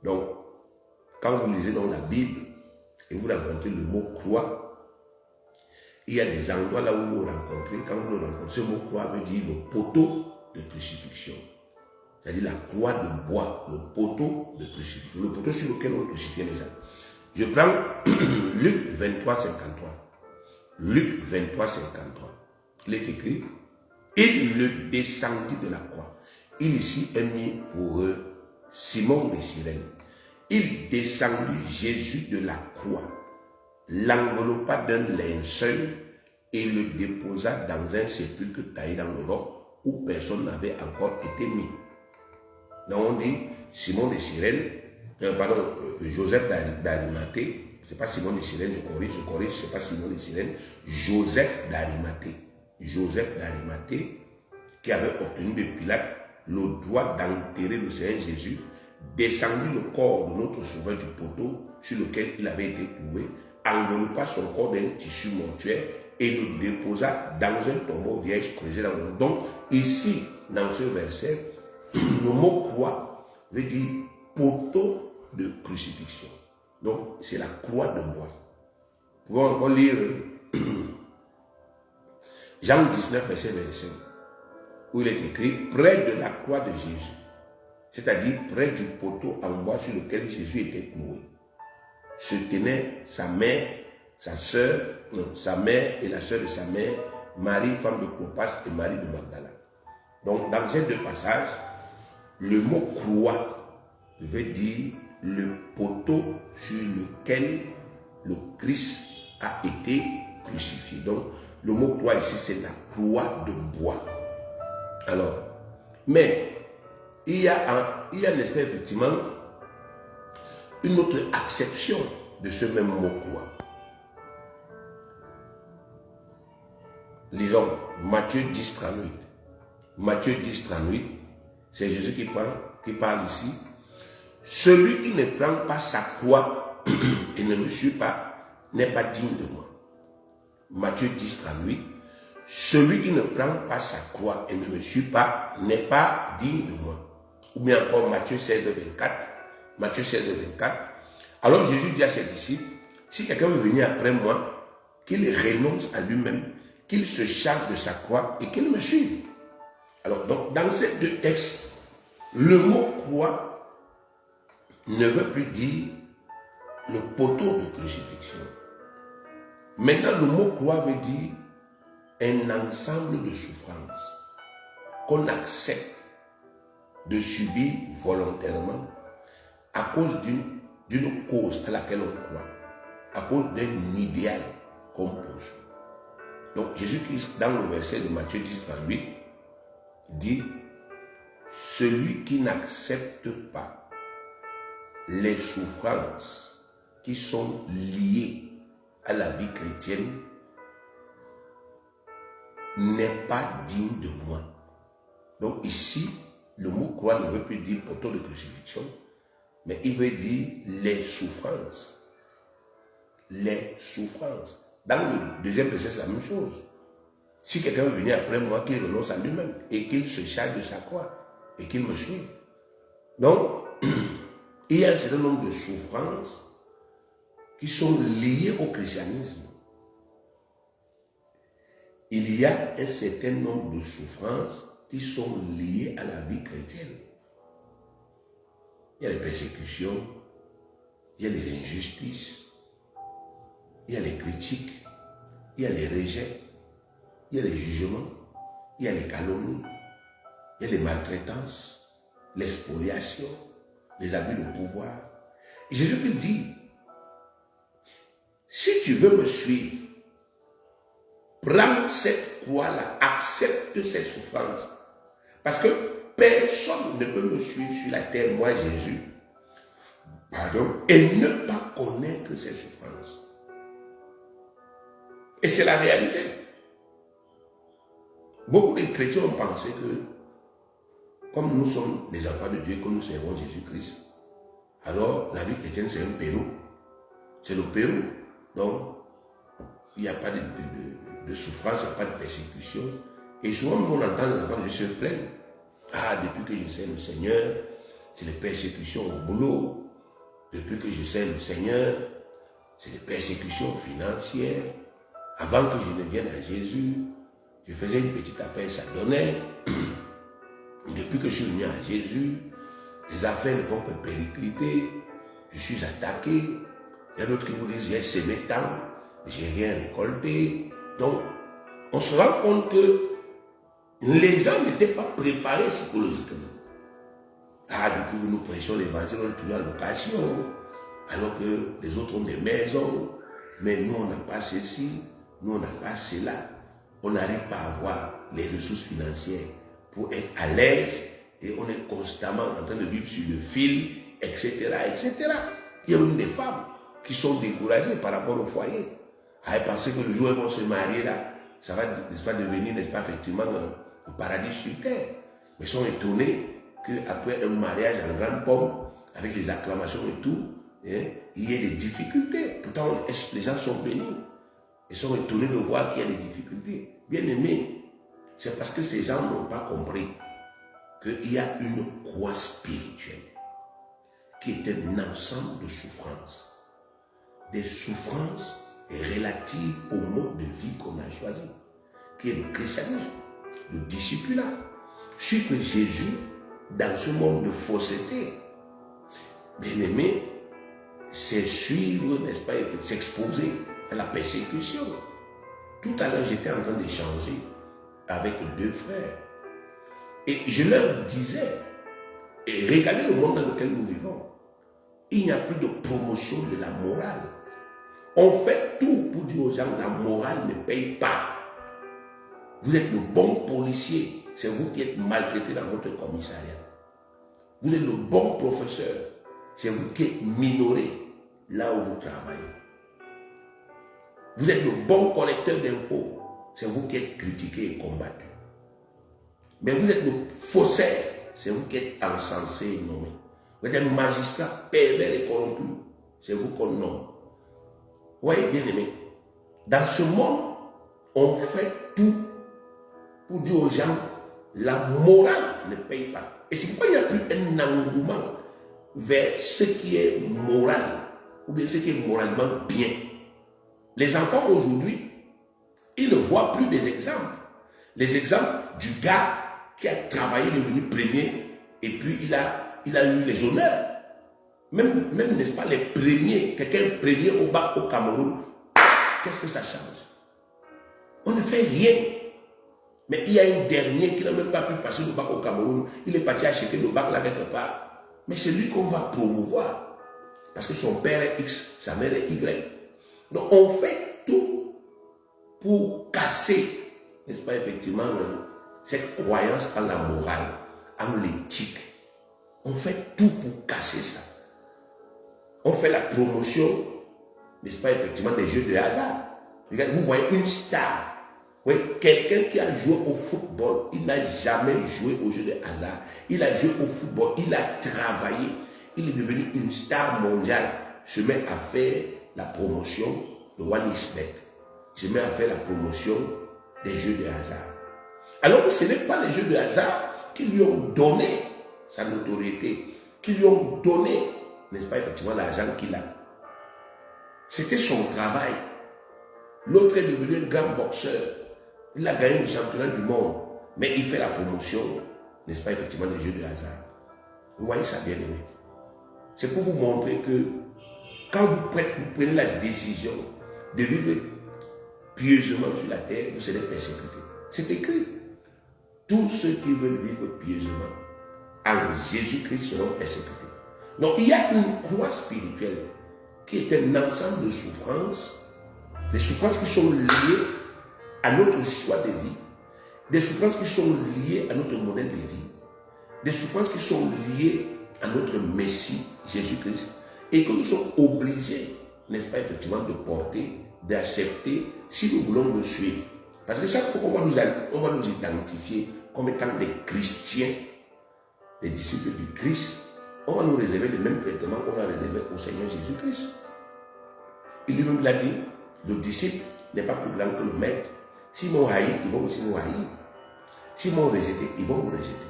S1: Donc, quand vous lisez dans la Bible, et vous rencontrez le mot croix, il y a des endroits là où vous le rencontrez. Quand vous le rencontrez, ce mot croix veut dire le poteau de crucifixion. C'est-à-dire la croix de bois, le poteau de crucifixion, le poteau sur lequel on crucifiait les gens. Je prends Luc 23, 53. Luc 23, 53. Il est écrit, il le descendit de la croix. Il ici est mis pour Simon de Cyrène. Il descendit Jésus de la croix, l'enveloppa d'un linceul et le déposa dans un sépulcre taillé dans le roc où personne n'avait encore été mis. Donc on dit Simon de Cyrène, Joseph d'Arimathée, c'est pas Simon de Cyrène, je corrige, c'est pas Simon de Cyrène, Joseph d'Arimathée. Joseph d'Arimathée, qui avait obtenu de Pilate le droit d'enterrer le Seigneur Jésus, descendit le corps de notre sauveur du poteau sur lequel il avait été cloué, enveloppa son corps d'un tissu mortuaire et le déposa dans un tombeau vierge creusé dans le roc. Donc, ici, dans ce verset, le mot croix veut dire poteau de crucifixion. Donc, c'est la croix de bois. Vous pouvez encore lire Jean 19, verset 25, où il est écrit près de la croix de Jésus, c'est-à-dire près du poteau en bois sur lequel Jésus était cloué, se tenaient sa mère, sa sœur, sa mère et la sœur de sa mère, Marie, femme de Clopas, et Marie de Magdala. Donc, dans ces 2 passages, le mot croix veut dire le poteau sur lequel le Christ a été crucifié. Donc, le mot croix ici, c'est la croix de bois. Alors, mais il y a, n'est-ce pas, effectivement, une autre acception de ce même mot croix. Lisons Matthieu 10, 38. Matthieu 10, 38, c'est Jésus qui parle ici. Celui qui ne prend pas sa croix et ne me suit pas n'est pas digne de moi. Matthieu 10, 38. Celui qui ne prend pas sa croix et ne me suit pas n'est pas digne de moi. Ou bien encore Matthieu 16, 24. Matthieu 16, 24. Alors Jésus dit à ses disciples, si quelqu'un veut venir après moi, qu'il renonce à lui-même, qu'il se charge de sa croix et qu'il me suive. Alors, donc, dans ces deux textes, le mot croix ne veut plus dire le poteau de crucifixion. Maintenant, le mot croix veut dire un ensemble de souffrances qu'on accepte de subir volontairement à cause d'une cause à laquelle on croit, à cause d'un idéal qu'on pousse. Donc Jésus-Christ, dans le verset de Matthieu 10, 38, dit « Celui qui n'accepte pas les souffrances qui sont liées à la vie chrétienne n'est pas digne de moi. » Donc ici, le mot croix ne veut plus dire poteau de crucifixion, mais il veut dire les souffrances. Les souffrances. Dans le deuxième verset, c'est la même chose. Si quelqu'un veut venir après moi, qu'il renonce à lui-même et qu'il se charge de sa croix et qu'il me suive. Donc, il y a un certain nombre de souffrances qui sont liées au christianisme. Il y a un certain nombre de souffrances qui sont liées à la vie chrétienne. Il y a les persécutions, il y a les injustices, il y a les critiques, il y a les rejets, il y a les jugements, il y a les calomnies, il y a les maltraitances, les spoliations, les abus de pouvoir. Et Jésus te dit, si tu veux me suivre, prends cette croix-là, accepte ces souffrances. Parce que personne ne peut me suivre sur la terre, moi Jésus, et ne pas connaître ces souffrances. Et c'est la réalité. Beaucoup de chrétiens ont pensé que, comme nous sommes des enfants de Dieu, que nous servons Jésus-Christ, alors la vie chrétienne c'est un Pérou. C'est le Pérou. Donc, il n'y a pas de souffrance, il n'y a pas de persécution. Et souvent, on entend les enfants de Dieu se plaindre. Ah, depuis que je sers le Seigneur, c'est les persécutions au boulot. Depuis que je sers le Seigneur, c'est les persécutions financières. Avant que je ne vienne à Jésus, je faisais une petite affaire, ça donnait. Depuis que je suis venu à Jésus, les affaires ne font que péricliter. Je suis attaqué. Il y a d'autres qui vous disent, j'ai semé tant, j'ai rien récolté. Donc, on se rend compte que les gens n'étaient pas préparés psychologiquement. Ah, depuis que nous prêchons l'évangile, on est toujours en location, alors que les autres ont des maisons, mais nous, on n'a pas ceci, nous, on n'a pas cela. On n'arrive pas à avoir les ressources financières pour être à l'aise et on est constamment en train de vivre sur le fil, etc., etc. Il y a même des femmes qui sont découragées par rapport au foyer. À penser que le jour où elles vont se marier là, ça va, n'est-ce pas, devenir, n'est-ce pas, effectivement, le paradis sur terre. Mais ils sont étonnés qu'après un mariage en grande pompe, avec les acclamations et tout, hein, il y ait des difficultés. Pourtant, les gens sont bénis. Ils sont étonnés de voir qu'il y a des difficultés. Bien aimés, c'est parce que ces gens n'ont pas compris qu'il y a une croix spirituelle qui est un ensemble de souffrances. Des souffrances relatives au mode de vie qu'on a choisi, qui est le christianisme, le discipulat. Suivre Jésus dans ce monde de fausseté. Bien aimé, c'est suivre, n'est-ce pas, s'exposer à la persécution. Tout à l'heure, j'étais en train d'échanger avec deux frères. Et je leur disais, et regardez le monde dans lequel nous vivons. il n'y a plus de promotion de la morale. On fait tout pour dire aux gens, la morale ne paye pas. Vous êtes le bon policier, c'est vous qui êtes maltraité dans votre commissariat. Vous êtes le bon professeur, c'est vous qui êtes minoré là où vous travaillez. Vous êtes le bon collecteur d'impôts, c'est vous qui êtes critiqué et combattu. Mais vous êtes le faussaire, c'est vous qui êtes encensé et nommé. Vous êtes un magistrat pervers et corrompu, c'est vous qu'on nomme. Voyez bien aimé, dans ce monde, on fait tout pour dire aux gens, la morale ne paye pas. Et c'est pourquoi il n'y a plus un engouement vers ce qui est moral, ou bien ce qui est moralement bien. Les enfants aujourd'hui, ils ne voient plus des exemples. Les exemples du gars qui a travaillé, il est devenu premier, et puis il a eu les honneurs. Même n'est-ce pas, les premiers, quelqu'un premier au bac au Cameroun, qu'est-ce que ça change? On ne fait rien. Mais il y a un dernier qui n'a même pas pu passer le bac au Cameroun. Il est parti acheter le bac là quelque part. Mais c'est lui qu'on va promouvoir. Parce que son père est X, sa mère est Y. Donc on fait tout pour casser, n'est-ce pas, effectivement, cette croyance en la morale, en l'éthique. On fait tout pour casser ça. On fait la promotion, n'est-ce pas, effectivement, des jeux de hasard. Regarde, vous voyez une star. Oui, quelqu'un qui a joué au football, il n'a jamais joué au jeu de hasard. Il a joué au football, il a travaillé, il est devenu une star mondiale. Se met à faire la promotion de OneXBet. Se met à faire la promotion des jeux de hasard. Alors que ce n'est pas les jeux de hasard qui lui ont donné sa notoriété, qui lui ont donné, n'est-ce pas, effectivement, l'argent qu'il a. C'était son travail. L'autre est devenu un grand boxeur. Il a gagné le championnat du monde, mais il fait la promotion, n'est-ce pas, effectivement, des jeux de hasard. Vous voyez ça, bien aimé. C'est pour vous montrer que quand vous prenez la décision de vivre pieusement sur la terre, vous serez persécutés. C'est écrit. Tous ceux qui veulent vivre pieusement en Jésus-Christ seront persécutés. Donc il y a une croix spirituelle qui est un ensemble de souffrances, des souffrances qui sont liées à notre choix de vie, des souffrances qui sont liées à notre modèle de vie, des souffrances qui sont liées à notre Messie, Jésus-Christ, et que nous sommes obligés, n'est-ce pas, effectivement, de porter, d'accepter, si nous voulons le suivre. Parce que chaque fois qu'on va nous identifier comme étant des chrétiens, des disciples du Christ, on va nous réserver le même traitement qu'on a réservé au Seigneur Jésus-Christ. Il lui-même l'a dit, le disciple n'est pas plus grand que le maître. S'ils m'ont haï, ils vont aussi vous haïr. S'ils m'ont rejeté, ils vont vous rejeter.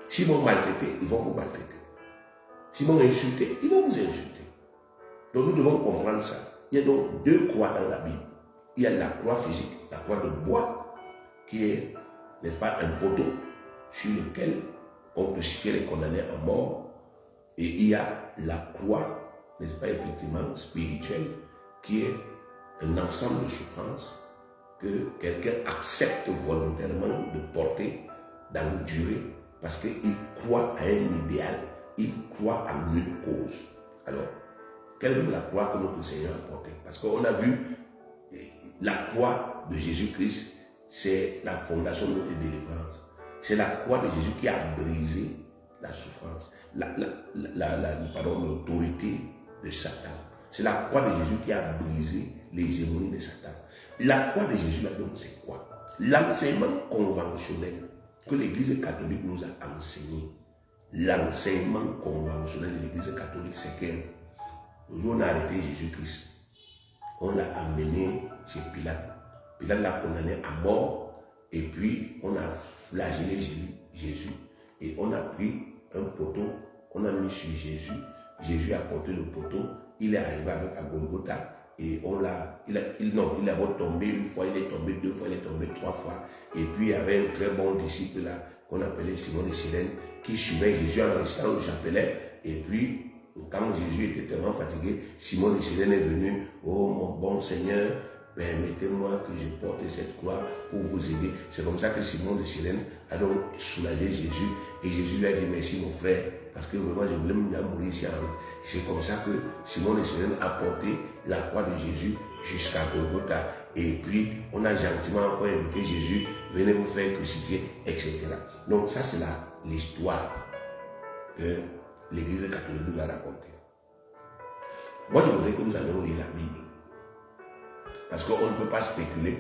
S1: S'ils m'ont maltraité, ils vont vous maltraiter. S'ils m'ont insulté, ils vont vous insulter. Donc nous devons comprendre ça. Il y a donc deux croix dans la Bible. Il y a la croix physique, la croix de bois, qui est, n'est-ce pas, un poteau sur lequel on crucifiait les condamnés à mort. Et il y a la croix, n'est-ce pas, effectivement, spirituelle, qui est un ensemble de souffrances que quelqu'un accepte volontairement de porter, d'endurer, parce qu'il croit à un idéal, il croit en une cause. Alors, quelle est la croix que notre Seigneur a portée? Parce qu'on a vu la croix de Jésus-Christ, c'est la fondation de notre délivrance. C'est la croix de Jésus qui a brisé la souffrance, l'autorité de Satan. C'est la croix de Jésus qui a brisé l'hégémonie de Satan. La croix de Jésus, là, donc, c'est quoi? L'enseignement conventionnel que l'Église catholique nous a enseigné. L'enseignement conventionnel de l'Église catholique, c'est que le jour où on a arrêté Jésus-Christ, on l'a amené chez Pilate. Pilate l'a condamné à mort, et puis on a flagellé Jésus. Et on a pris un poteau, on a mis sur Jésus. Jésus a porté le poteau, il est arrivé avec à Golgotha, et il est tombé une fois, il est tombé deux fois, il est tombé trois fois. Et puis il y avait un très bon disciple là, qu'on appelait Simon de Cyrène, qui suivait Jésus en restant au chapelet. Et puis, quand Jésus était tellement fatigué, Simon de Cyrène est venu, oh mon bon Seigneur, permettez-moi que je porte cette croix pour vous aider. C'est comme ça que Simon de Cyrène a donc soulagé Jésus. Et Jésus lui a dit, merci mon frère, parce que vraiment je voulais mourir ici en route. C'est comme ça que Simon de Cyrène a porté la croix de Jésus jusqu'à Golgotha. Et puis, on a gentiment encore invité Jésus, venez vous faire crucifier, etc. Donc ça, c'est l'histoire que l'Église catholique nous a racontée. Moi, je voudrais que nous allions lire la Bible. Parce qu'on ne peut pas spéculer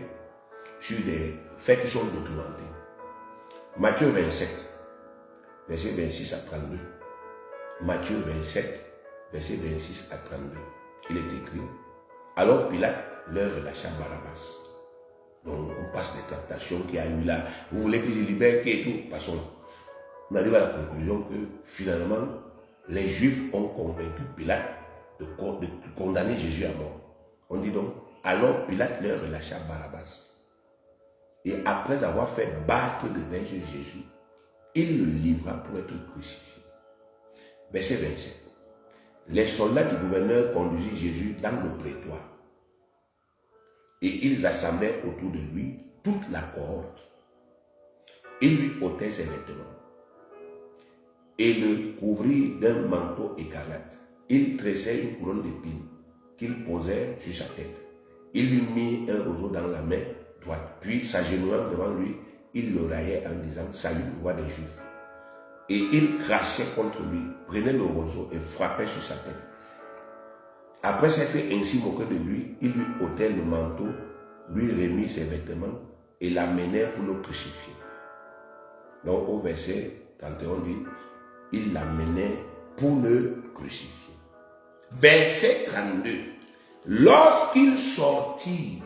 S1: sur des faits qui sont documentés. Matthieu 27, verset 26 à 32. Matthieu 27, verset 26 à 32. Il est écrit, alors Pilate leur relâcha Barabbas. Donc on passe des tractations qu'il y a eu là. Vous voulez que je libère qui et tout? Passons. On arrive à la conclusion que finalement, les Juifs ont convaincu Pilate de condamner Jésus à mort. On dit donc, alors Pilate leur relâcha Barabbas. Et après avoir fait battre de verge Jésus, il le livra pour être crucifié. Verset 27. Les soldats du gouverneur conduisirent Jésus dans le prétoire. Et ils assemblèrent autour de lui toute la cohorte. Ils lui ôtaient ses vêtements et le couvrirent d'un manteau écarlate. Ils tressaient une couronne d'épines qu'ils posèrent sur sa tête. Ils lui mirent un roseau dans la main droite. Puis, s'agenouillant devant lui, ils le raillaient en disant, salut, roi des Juifs. Et ils crachaient contre lui, prenaient le roseau et frappaient sur sa tête. Après s'être ainsi moqué de lui, ils lui ôtèrent le manteau, lui remirent ses vêtements et l'amenèrent pour le crucifier. Donc au verset 31, on dit, ils l'amenèrent pour le crucifier. Verset 32. Lorsqu'ils sortirent,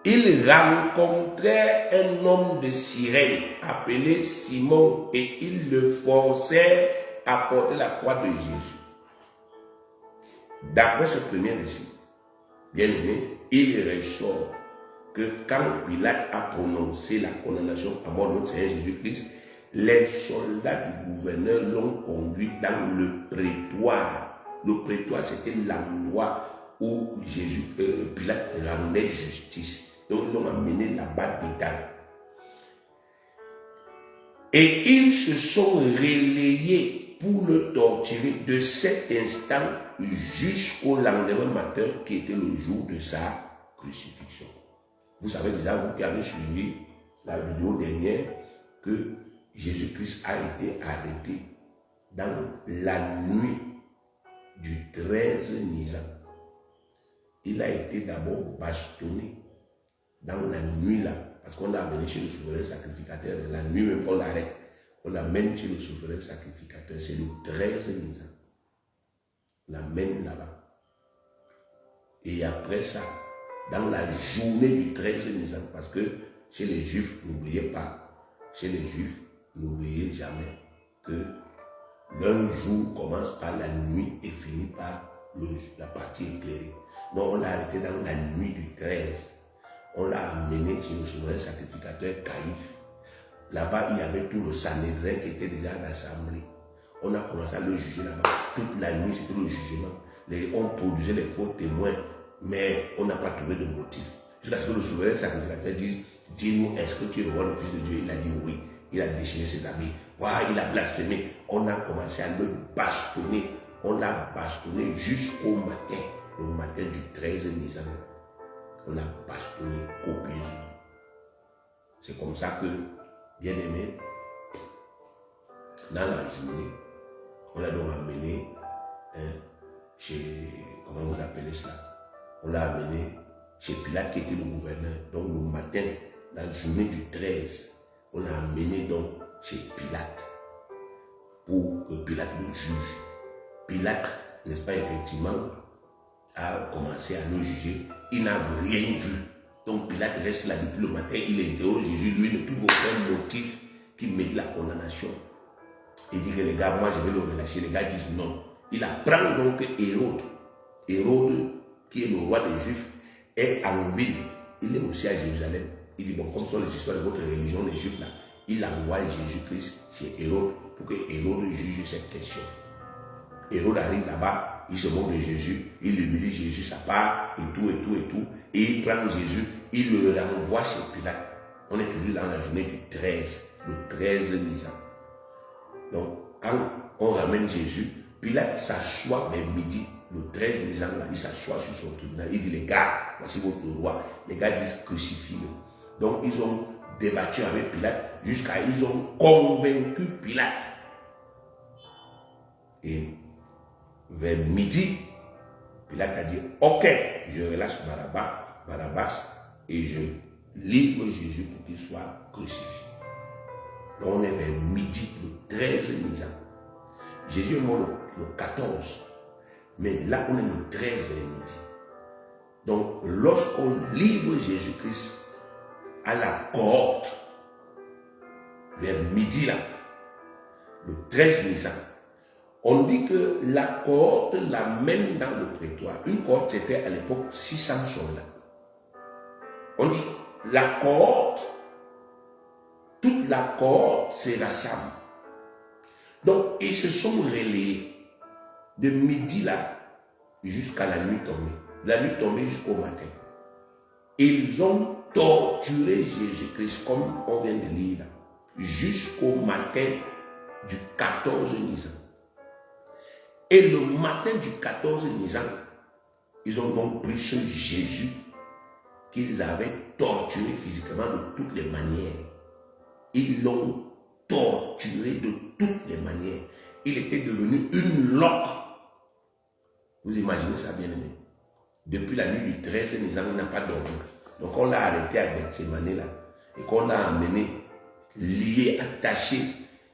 S1: ils rencontrèrent un homme de Cyrène appelé Simon et ils le forcèrent à porter la croix de Jésus. D'après ce premier récit, bien aimé, il ressort que quand Pilate a prononcé la condamnation à mort de notre Seigneur Jésus-Christ, les soldats du gouverneur l'ont conduit dans le prétoire. Le prétoire, c'était l'endroit où Pilate rendait justice. Donc, ils l'ont amené là-bas dedans. Et ils se sont relayés pour le torturer de cet instant jusqu'au lendemain matin qui était le jour de sa crucifixion. Vous savez déjà, vous qui avez suivi la vidéo dernière, que Jésus-Christ a été arrêté dans la nuit du 13 Nisan. Il a été d'abord bastonné dans la nuit là, parce qu'on l'a amené chez le souverain sacrificateur. La nuit même, on l'arrête. On l'amène chez le souverain sacrificateur. C'est le 13 Nisan. On l'amène là-bas. Et après ça, dans la journée du 13 Nisan, parce que chez les Juifs, n'oubliez pas, chez les Juifs, n'oubliez jamais que l'un jour commence par la nuit et finit par la partie éclairée. Donc on l'a arrêté dans la nuit du 13. On l'a amené chez le souverain sacrificateur Caïphe. Là-bas, il y avait tout le Sanhédrin qui était déjà à l'assemblée. On a commencé à le juger là-bas. Toute la nuit, c'était le jugement. On produisait les faux témoins, mais on n'a pas trouvé de motif. Jusqu'à ce que le souverain sacrificateur dise, dis-nous, est-ce que tu es le roi, le fils de Dieu? Il a dit oui. Il a déchiré ses habits. Waouh, il a blasphémé. On a commencé à le bastonner. On l'a bastonné jusqu'au matin. Le matin du 13 Nisan. On l'a bastonné copieusement. C'est comme ça que, bien aimé, dans la journée, on l'a donc amené chez, comment vous appelez cela? On l'a amené chez Pilate qui était le gouverneur. Donc le matin, la journée du 13, on l'a amené donc chez Pilate pour que Pilate le juge. Pilate, n'est-ce pas, effectivement, a commencé à le juger. Il n'a rien vu. Donc Pilate reste là depuis le matin, il interroge Jésus, lui ne trouve aucun motif qui mérite la condamnation. Il dit que les gars, moi je vais le relâcher. Les gars disent non. Il apprend donc que Hérode, qui est le roi des Juifs, est en ville. Il est aussi à Jérusalem. Il dit, bon, comme sont les histoires de votre religion, les Juifs là, il envoie Jésus-Christ chez Hérode pour que Hérode juge cette question. Hérode arrive là-bas, il se moque de Jésus, il humilie Jésus, sa part, et tout. et il prend Jésus, il le renvoie chez Pilate. On est toujours dans la journée du 13, le 13 Nisan. Donc, quand on ramène Jésus, Pilate s'assoit vers midi, le 13 Nisan, là, il s'assoit sur son tribunal. Il dit, les gars, voici votre roi. Les gars disent, crucifie-le. Donc, ils ont débattu avec Pilate jusqu'à ils ont convaincu Pilate. Et vers midi, Pilate a dit, ok, je relâche Barabbas et je livre Jésus pour qu'il soit crucifié. Donc on est vers midi, le 13 Nisan. Jésus est mort le 14. Mais là, on est le 13 vers midi. Donc, lorsqu'on livre Jésus-Christ à la cohorte, vers midi là, le 13 Nisan, on dit que la cohorte l'amène dans le prétoire. Une cohorte, c'était à l'époque 600 soldats. On dit, la cohorte, toute la cohorte se rassemble. Donc, ils se sont relayés de midi là jusqu'à la nuit tombée. La nuit tombée jusqu'au matin. Ils ont torturé Jésus-Christ, comme on vient de lire là, jusqu'au matin du 14 Nisan. Et le matin du 14 Nisan, ils ont donc pris ce Jésus qu'ils avaient torturé physiquement de toutes les manières. Ils l'ont torturé de toutes les manières. Il était devenu une loque. Vous imaginez ça, bien aimé? Depuis la nuit du 13 Nisan, il n'a pas dormi. Donc on l'a arrêté à Gethsemane là. Et qu'on l'a amené, lié, attaché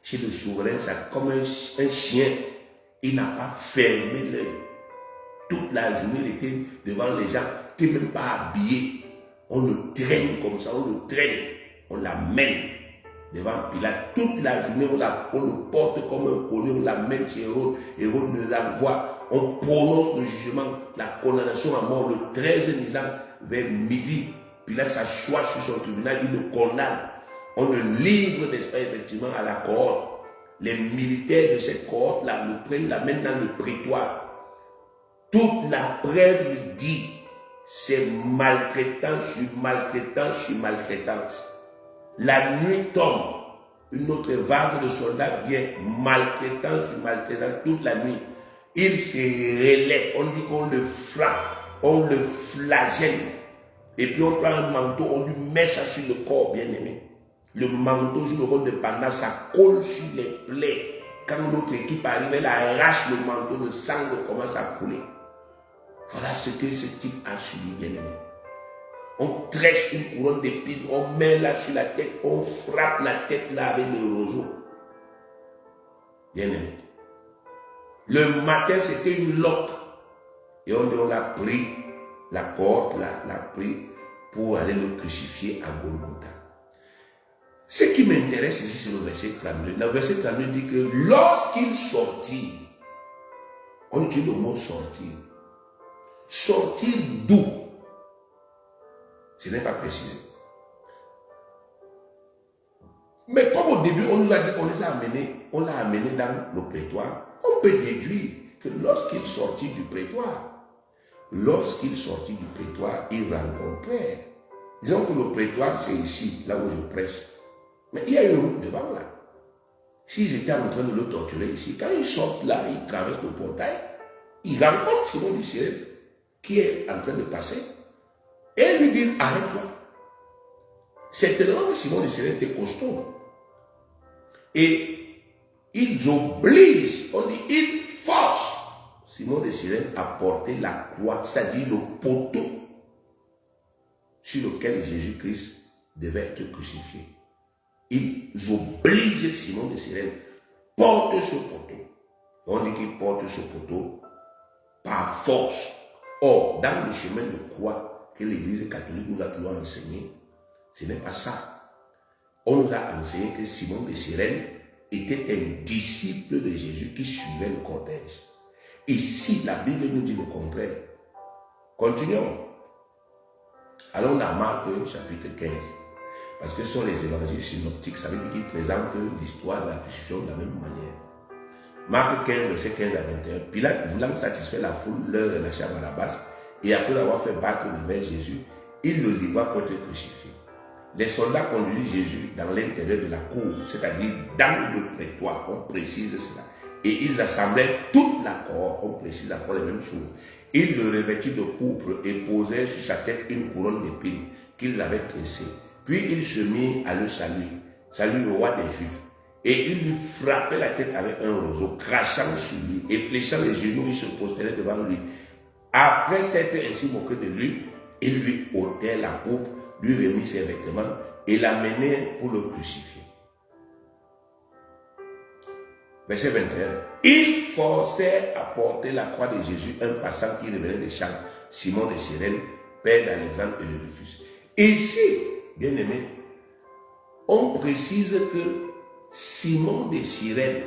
S1: chez le souverain, ça, comme un chien. Il n'a pas fermé l'œil. Toute la journée, il était devant les gens, il n'était même pas habillé. On le traîne comme ça, on le traîne. On l'amène devant Pilate. Toute la journée, on le porte comme un collier, on l'amène chez Hérode. Hérode nous l'envoie. On prononce le jugement, la condamnation à mort le 13 Nisan vers midi. Pilate s'assoit sur son tribunal, il le condamne. On le livre, n'est-ce pas, effectivement, à la cohorte. Les militaires de cette cohorte-là le prennent, l'amènent dans le prétoire. Toute l'après-midi, c'est maltraitance sur maltraitance sur maltraitance. La nuit tombe, une autre vague de soldats vient, maltraitance sur maltraitance toute la nuit. Il se relaie, on dit qu'on le frappe, on le flagelle. Et puis on prend un manteau, on lui met ça sur le corps, bien aimé. Le manteau sur le corps de Panda, ça colle sur les plaies. Quand l'autre équipe arrive, elle arrache le manteau, le sang commence à couler. Voilà ce que ce type a subi, bien aimé. On tresse une couronne d'épines, on met là sur la tête, on frappe la tête là avec le roseau. Bien aimé. Le matin, c'était une loque. Et on l'a pris, la corde l'a pris pour aller le crucifier à Golgotha. Ce qui m'intéresse ici, c'est le verset 32. Le verset 32 dit que lorsqu'il sortit, on utilise le mot sortir. Sortir d'où? Ce n'est pas précisé. Mais comme au début, on nous a dit qu'on les a amenés, on l'a amené dans le prétoire, on peut déduire que lorsqu'il sortit du prétoire, il rencontrait. Disons que le prétoire, c'est ici, là où je prêche. Mais il y a une route devant là. S'ils étaient en train de le torturer ici, quand ils sortent là, ils traversent le portail, ils rencontrent Simon de Cyrène qui est en train de passer. Et ils lui disent, arrête-toi. Certainement que Simon de Cyrène était costaud. Et ils obligent, on dit, ils forcent Simon de Cyrène à porter la croix, c'est-à-dire le poteau sur lequel Jésus-Christ devait être crucifié. Ils obligent Simon de Cyrène, porte ce poteau. On dit qu'il porte ce poteau par force. Or, dans le chemin de croix que l'Église catholique nous a toujours enseigné, ce n'est pas ça. On nous a enseigné que Simon de Cyrène était un disciple de Jésus qui suivait le cortège. Ici, la Bible nous dit le contraire. Continuons. Allons dans Marc chapitre 15. Parce que ce sont les évangiles synoptiques, ça veut dire qu'ils présentent l'histoire de la crucifixion de la même manière. Marc 15, verset 15 à 21. Pilate, voulant satisfaire la foule, leur relâcha Barabbas Et après avoir fait battre devant Jésus, il le livra pour être crucifié. Les soldats conduisirent Jésus dans l'intérieur de la cour, c'est-à-dire dans le prétoire, on précise cela. Et ils assemblaient toute la cohorte, on précise encore les mêmes choses. Ils le revêtirent de pourpre et posèrent sur sa tête une couronne d'épines qu'ils avaient tressée. Puis ils se mirent à le saluer, salut au roi des Juifs. Et ils lui frappaient la tête avec un roseau, crachant sur lui et fléchant les genoux, ils se prosternaient devant lui. Après s'être ainsi moqué de lui, ils lui ôtèrent la pourpre, lui remit ses vêtements et l'amenèrent pour le crucifier. Verset 21. Ils forcèrent à porter la croix de Jésus un passant qui revenait des champs, Simon de Cyrène, père d'Alexandre et de Rufus. Ici, bien aimé, on précise que Simon de Cyrène,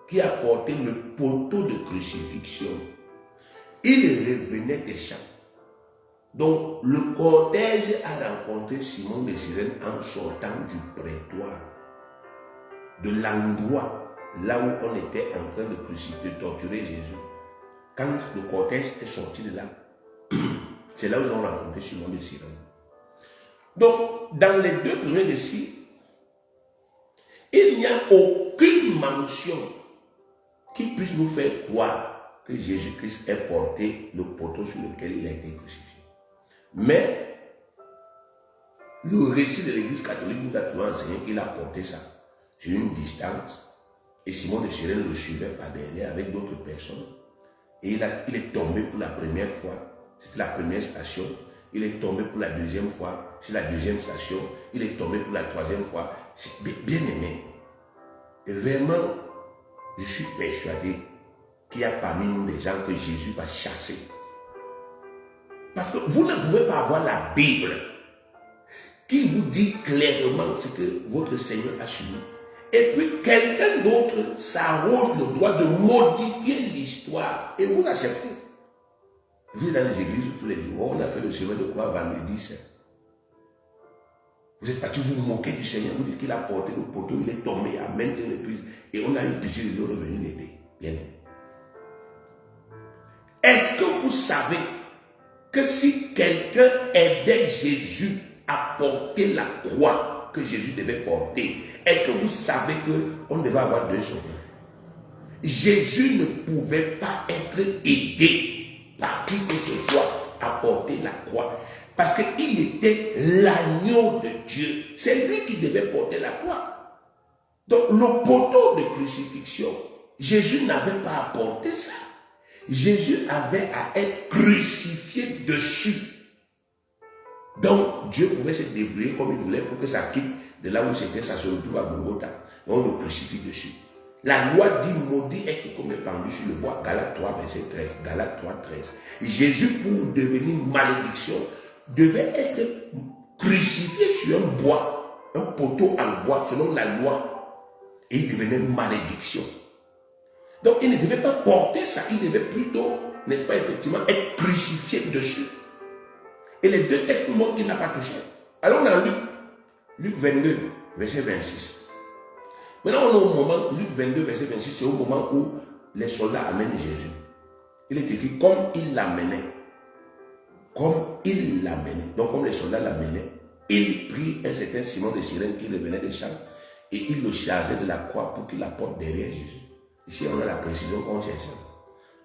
S1: qui a porté le poteau de crucifixion, il revenait des champs. Donc, le cortège a rencontré Simon de Cyrène en sortant du prétoire, de l'endroit là où on était en train de crucifier, de torturer Jésus. Quand le cortège est sorti de là, c'est là où ils ont rencontré Simon de Cyrène. Donc, dans les deux premiers récits, il n'y a aucune mention qui puisse nous faire croire que Jésus-Christ ait porté le poteau sur lequel il a été crucifié. Mais le récit de l'Église catholique nous a toujours enseigné qu'il a porté ça sur une distance. Et Simon de Cyrène le suivait par derrière avec d'autres personnes. Et il est tombé pour la première fois. C'était la première station. Il est tombé pour la deuxième fois. C'est la deuxième station. Il est tombé pour la troisième fois. C'est bien aimé. Et vraiment, je suis persuadé qu'il y a parmi nous des gens que Jésus va chasser. Parce que vous ne pouvez pas avoir la Bible qui vous dit clairement ce que votre Seigneur a subi. Et puis quelqu'un d'autre s'arroge le droit de modifier l'histoire. Et vous acceptez. Vous êtes dans les églises tous les jours. On a fait le chemin de croix vendredi saint. Vous êtes parti vous moquer du Seigneur. Vous dites qu'il a porté le poteau, il est tombé à maintes reprises. Et on a eu pitié de lui, on est venu l'aider. Bien aimé. Est-ce que vous savez que si quelqu'un aidait Jésus à porter la croix que Jésus devait porter, est-ce que vous savez qu'on devait avoir deux sauveurs? Jésus ne pouvait pas être aidé par qui que ce soit à porter la croix. Parce qu'il était l'agneau de Dieu. C'est lui qui devait porter la croix. Donc le poteau de crucifixion, Jésus n'avait pas à porter ça. Jésus avait à être crucifié dessus. Donc Dieu pouvait se débrouiller comme il voulait pour que ça quitte de là où c'était, ça se retrouve à Golgotha. On le crucifie dessus. La loi dit maudit est quiconque est pendu sur le bois. Galates 3, verset 13. Galates 3, 13. Jésus, pour devenir malédiction, devait être crucifié sur un bois, un poteau en bois, selon la loi. Et il devenait malédiction. Donc il ne devait pas porter ça, il devait plutôt, n'est-ce pas, effectivement, être crucifié dessus. Et les deux textes nous montrent qu'il n'a pas touché. Allons dans Luc 22, verset 26. Maintenant, on est au moment, Luc 22, verset 26, c'est au moment où les soldats amènent Jésus. Il est écrit comme il l'amenait. Comme il l'amenait. Donc, comme les soldats l'amenaient, il prit un certain Simon de Cyrène qui revenait des champs et il le chargeait de la croix pour qu'il la porte derrière Jésus. Ici, on a la précision qu'on cherche.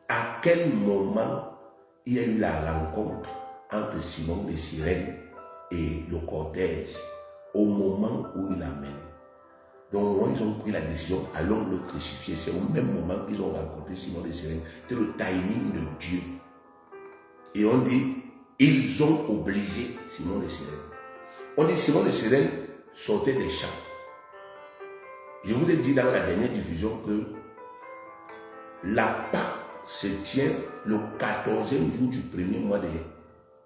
S1: À quel moment il y a eu la rencontre entre Simon de Cyrène et le cortège? Au moment où il l'amenait. Donc, ils ont pris la décision, allons le crucifier. C'est au même moment qu'ils ont rencontré Simon de Cyrène. C'est le timing de Dieu. Et on dit, ils ont obligé Simon de Cyrène. On dit, Simon de Cyrène sortait des champs. Je vous ai dit dans la dernière diffusion que la Pâque se tient le 14e jour du premier mois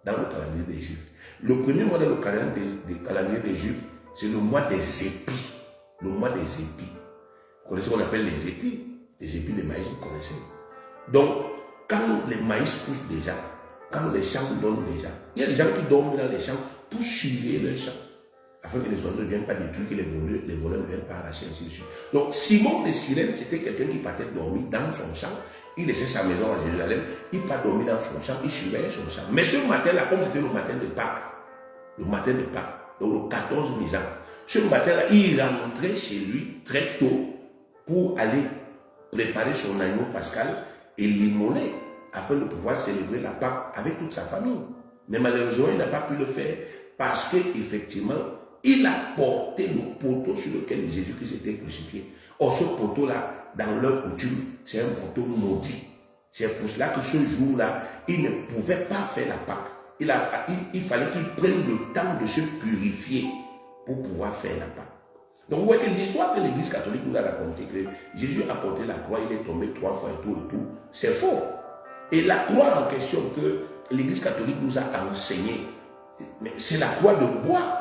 S1: dans le calendrier des Juifs. Le premier mois dans le calendrier des Juifs, c'est le mois des épis. Le mois des épis. Vous connaissez ce qu'on appelle les épis? Les épis de maïs, vous connaissez. Donc, quand les maïs poussent déjà, quand les champs dorment déjà, il y a des gens qui dorment dans les champs pour surveiller leurs champs. afin que les oiseaux ne viennent pas détruire, que les voleurs ne viennent pas arracher, ainsi de suite. Donc, Simon de Cyrène, c'était quelqu'un qui partait dormir dans son champ. Il laissait sa maison à Jérusalem, il part dormir dans son champ, il surveillait son champ. Mais ce matin-là, comme c'était le matin de Pâques, donc le 14 Nisan, ce matin-là, il rentrait chez lui très tôt pour aller préparer son agneau pascal et l'immoler afin de pouvoir célébrer la Pâque avec toute sa famille. Mais malheureusement, il n'a pas pu le faire parce qu'effectivement, il a porté le poteau sur lequel Jésus-Christ était crucifié. Or, ce poteau-là, dans leur coutume, c'est un poteau maudit. C'est pour cela que ce jour-là, il ne pouvait pas faire la Pâque. Il fallait qu'il prenne le temps de se purifier pour pouvoir faire la Pâque. Donc, vous voyez que l'histoire que l'Église catholique nous a racontée, que Jésus a porté la croix, il est tombé 3 fois et tout, c'est faux. Et la croix en question que l'Église catholique nous a enseignée, c'est la croix de bois.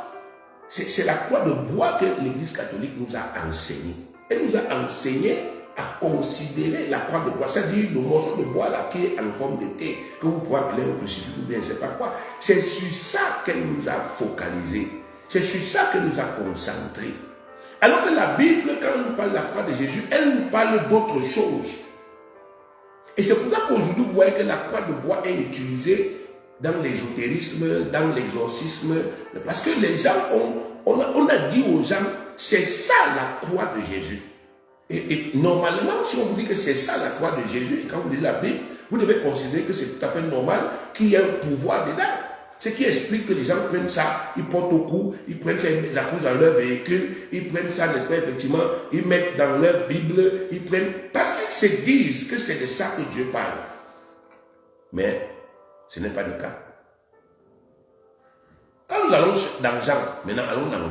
S1: C'est la croix de bois que l'Église catholique nous a enseignée. Elle nous a enseigné à considérer la croix de bois, c'est-à-dire le morceau de bois là qui est en forme de thé, que vous pouvez appeler un crucifix ou bien je ne sais pas quoi. C'est sur ça qu'elle nous a focalisé. C'est sur ça qu'elle nous a concentré. Alors que la Bible, quand elle nous parle de la croix de Jésus, elle nous parle d'autre chose. Et c'est pour ça qu'aujourd'hui, vous voyez que la croix de bois est utilisée dans l'ésotérisme, dans l'exorcisme, parce que les gens on a dit aux gens, c'est ça la croix de Jésus. Et normalement, si on vous dit que c'est ça la croix de Jésus, et quand vous lisez la Bible, vous devez considérer que c'est tout à fait normal qu'il y ait un pouvoir dedans. Ce qui explique que les gens prennent ça, ils portent au cou, ils prennent ça, ils accrochent dans leur véhicule, ils prennent ça, n'est-ce pas, effectivement, ils mettent dans leur Bible, ils prennent, parce qu'ils se disent que c'est de ça que Dieu parle. Mais ce n'est pas le cas. Quand nous allons dans Jean, maintenant allons dans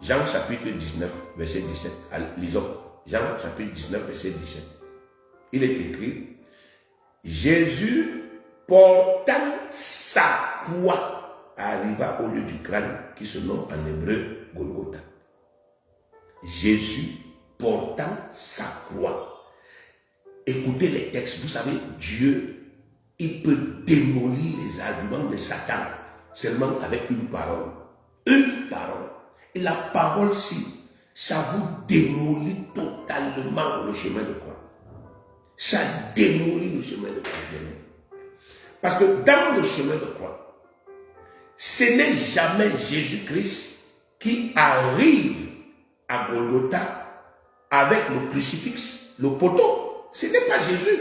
S1: Jean chapitre 19, verset 17, lisons, Jean chapitre 19, verset 17. Il est écrit, Jésus portant sa croix arriva au lieu du crâne qui se nomme en hébreu Golgotha. Jésus portant sa croix. Écoutez les textes, vous savez, Dieu, il peut démolir les arguments de Satan seulement avec une parole. Une parole. Et la parole-ci, ça vous démolit totalement le chemin de croix. Ça démolit le chemin de croix. Parce que dans le chemin de croix, ce n'est jamais Jésus-Christ qui arrive à Golgotha avec le crucifix, le poteau. Ce n'est pas Jésus.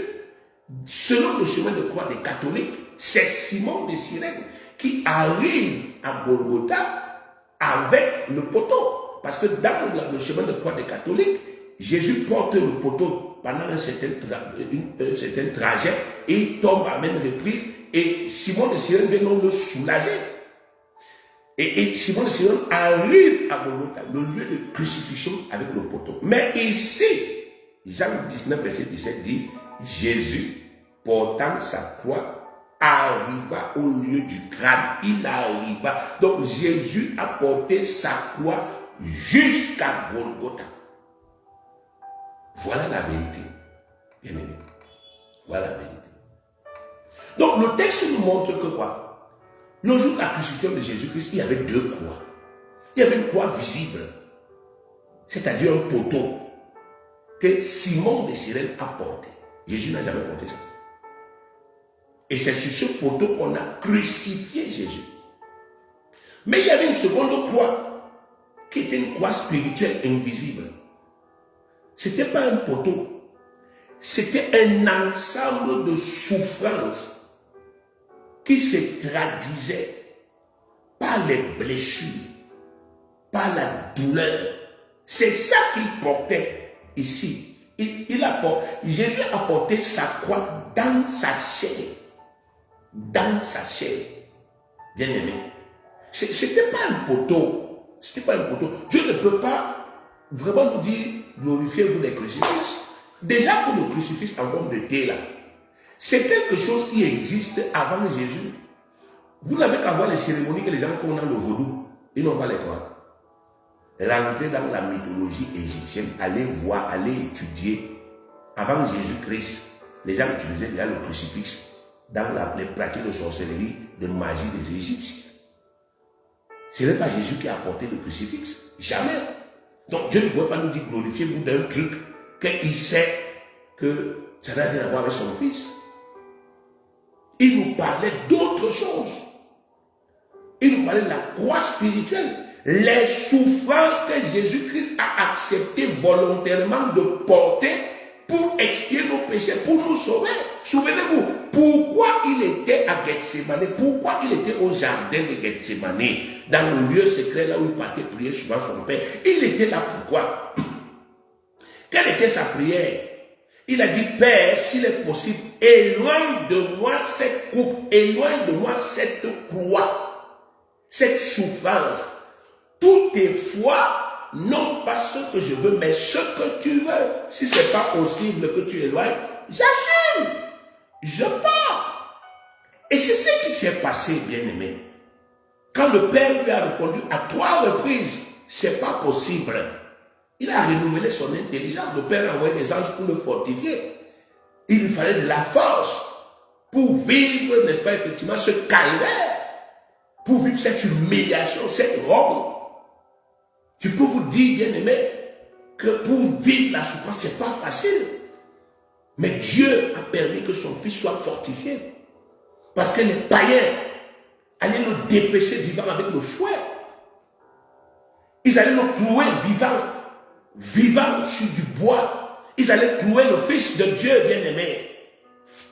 S1: Selon le chemin de croix des catholiques, c'est Simon de Cyrène qui arrive à Golgotha avec le poteau. Parce que dans le chemin de croix des catholiques, Jésus porte le poteau pendant un certain trajet et il tombe à même reprise et Simon de Cyrène vient le soulager. Et Simon de Cyrène arrive à Golgotha, le lieu de crucifixion avec le poteau. Mais ici, Jean 19, verset 17 dit, Jésus, portant sa croix, arriva au lieu du crâne. Il arriva. Donc Jésus a porté sa croix jusqu'à Golgotha. Voilà la vérité. Bien aimé. Voilà la vérité. Donc le texte nous montre que quoi? Le jour de la crucifixion de Jésus-Christ, il y avait 2 croix. Il y avait une croix visible, c'est-à-dire un poteau que Simon de Cyrène a porté. Jésus n'a jamais porté ça. Et c'est sur ce poteau qu'on a crucifié Jésus. Mais il y avait une seconde croix qui était une croix spirituelle invisible. Ce n'était pas un poteau. C'était un ensemble de souffrances qui se traduisait par les blessures, par la douleur. C'est ça qu'il portait ici. Jésus a porté sa croix dans sa chair. Dans sa chair. Bien aimé. Ce n'était pas un poteau. C'était pas un poteau. Dieu ne peut pas vraiment nous dire, glorifiez-vous des crucifixes. Déjà que le crucifix en forme de thé là, c'est quelque chose qui existe avant Jésus. Vous n'avez qu'à voir les cérémonies que les gens font dans le vaudou. Ils n'ont pas les croire. Rentrez dans la mythologie égyptienne, allez voir, allez étudier. Avant Jésus-Christ, les gens utilisaient déjà le crucifix dans les pratiques de sorcellerie, de magie des Égyptiens. Ce n'est pas Jésus qui a apporté le crucifix. Jamais. Donc Dieu ne pouvait pas nous dire glorifiez-vous d'un truc qu'il sait que ça n'a rien à voir avec son fils. Il nous parlait d'autre chose. Il nous parlait de la croix spirituelle. Les souffrances que Jésus-Christ a accepté volontairement de porter pour expier nos péchés, pour nous sauver. Souvenez-vous, pourquoi il était à Gethsemane, pourquoi il était au jardin de Gethsemane, dans le lieu secret là où il partait prier souvent son Père. Il était là pourquoi? Quelle était sa prière? Il a dit, Père, s'il est possible, éloigne de moi cette coupe, éloigne de moi cette croix, cette souffrance. Toutefois, non pas ce que je veux, mais ce que tu veux. Si ce n'est pas possible que tu éloignes, j'assume, je porte. Et c'est ce qui s'est passé, bien-aimé. Quand le Père lui a répondu à 3 reprises, c'est pas possible. Il a renouvelé son intelligence. Le Père a envoyé des anges pour le fortifier. Il lui fallait de la force pour vivre, n'est-ce pas, effectivement, ce calvaire, pour vivre cette humiliation, cette robe. Je peux vous dire, bien-aimé, que pour vivre la souffrance, ce n'est pas facile. Mais Dieu a permis que son fils soit fortifié. Parce que les païens allaient le dépêcher vivant avec le fouet. Ils allaient le clouer vivant sur du bois. Ils allaient clouer le Fils de Dieu, bien-aimé.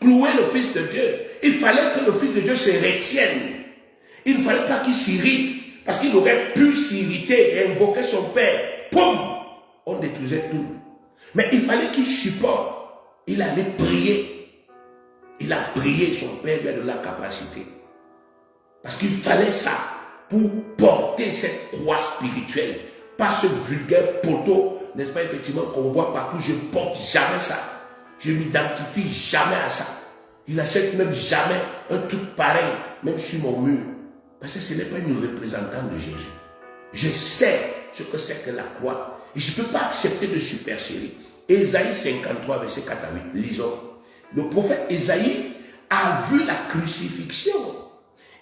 S1: Clouer le Fils de Dieu. Il fallait que le Fils de Dieu se retienne. Il ne fallait pas qu'il s'irrite. Parce qu'il aurait pu s'irriter et invoquer son Père. Poum! On détruisait tout. Mais il fallait qu'il supporte. Il allait prier. Il a prié, son Père lui a donné la capacité. Parce qu'il fallait ça pour porter cette croix spirituelle. Pas ce vulgaire poteau, n'est-ce pas, effectivement, qu'on voit partout. Je ne porte jamais ça. Je ne m'identifie jamais à ça. Il n'achète même jamais un truc pareil, même sur mon mur. Parce que ce n'est pas une représentante de Jésus. Je sais ce que c'est que la croix. Et je ne peux pas accepter de supercherie. Ésaïe 53, verset 4 à 8. Lisons. Le prophète Ésaïe a vu la crucifixion.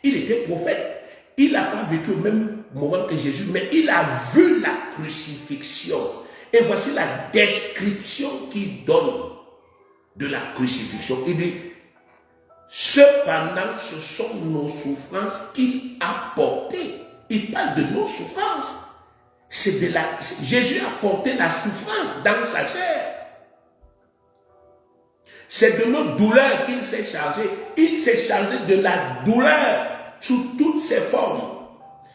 S1: Il était prophète. Il n'a pas vécu au même moment que Jésus, mais il a vu la crucifixion. Et voici la description qu'il donne de la crucifixion. Il dit, cependant, ce sont nos souffrances qu'il a portées. Il parle de nos souffrances. Jésus a porté la souffrance dans sa chair. C'est de nos douleurs qu'il s'est chargé. Il s'est chargé de la douleur sous toutes ses formes,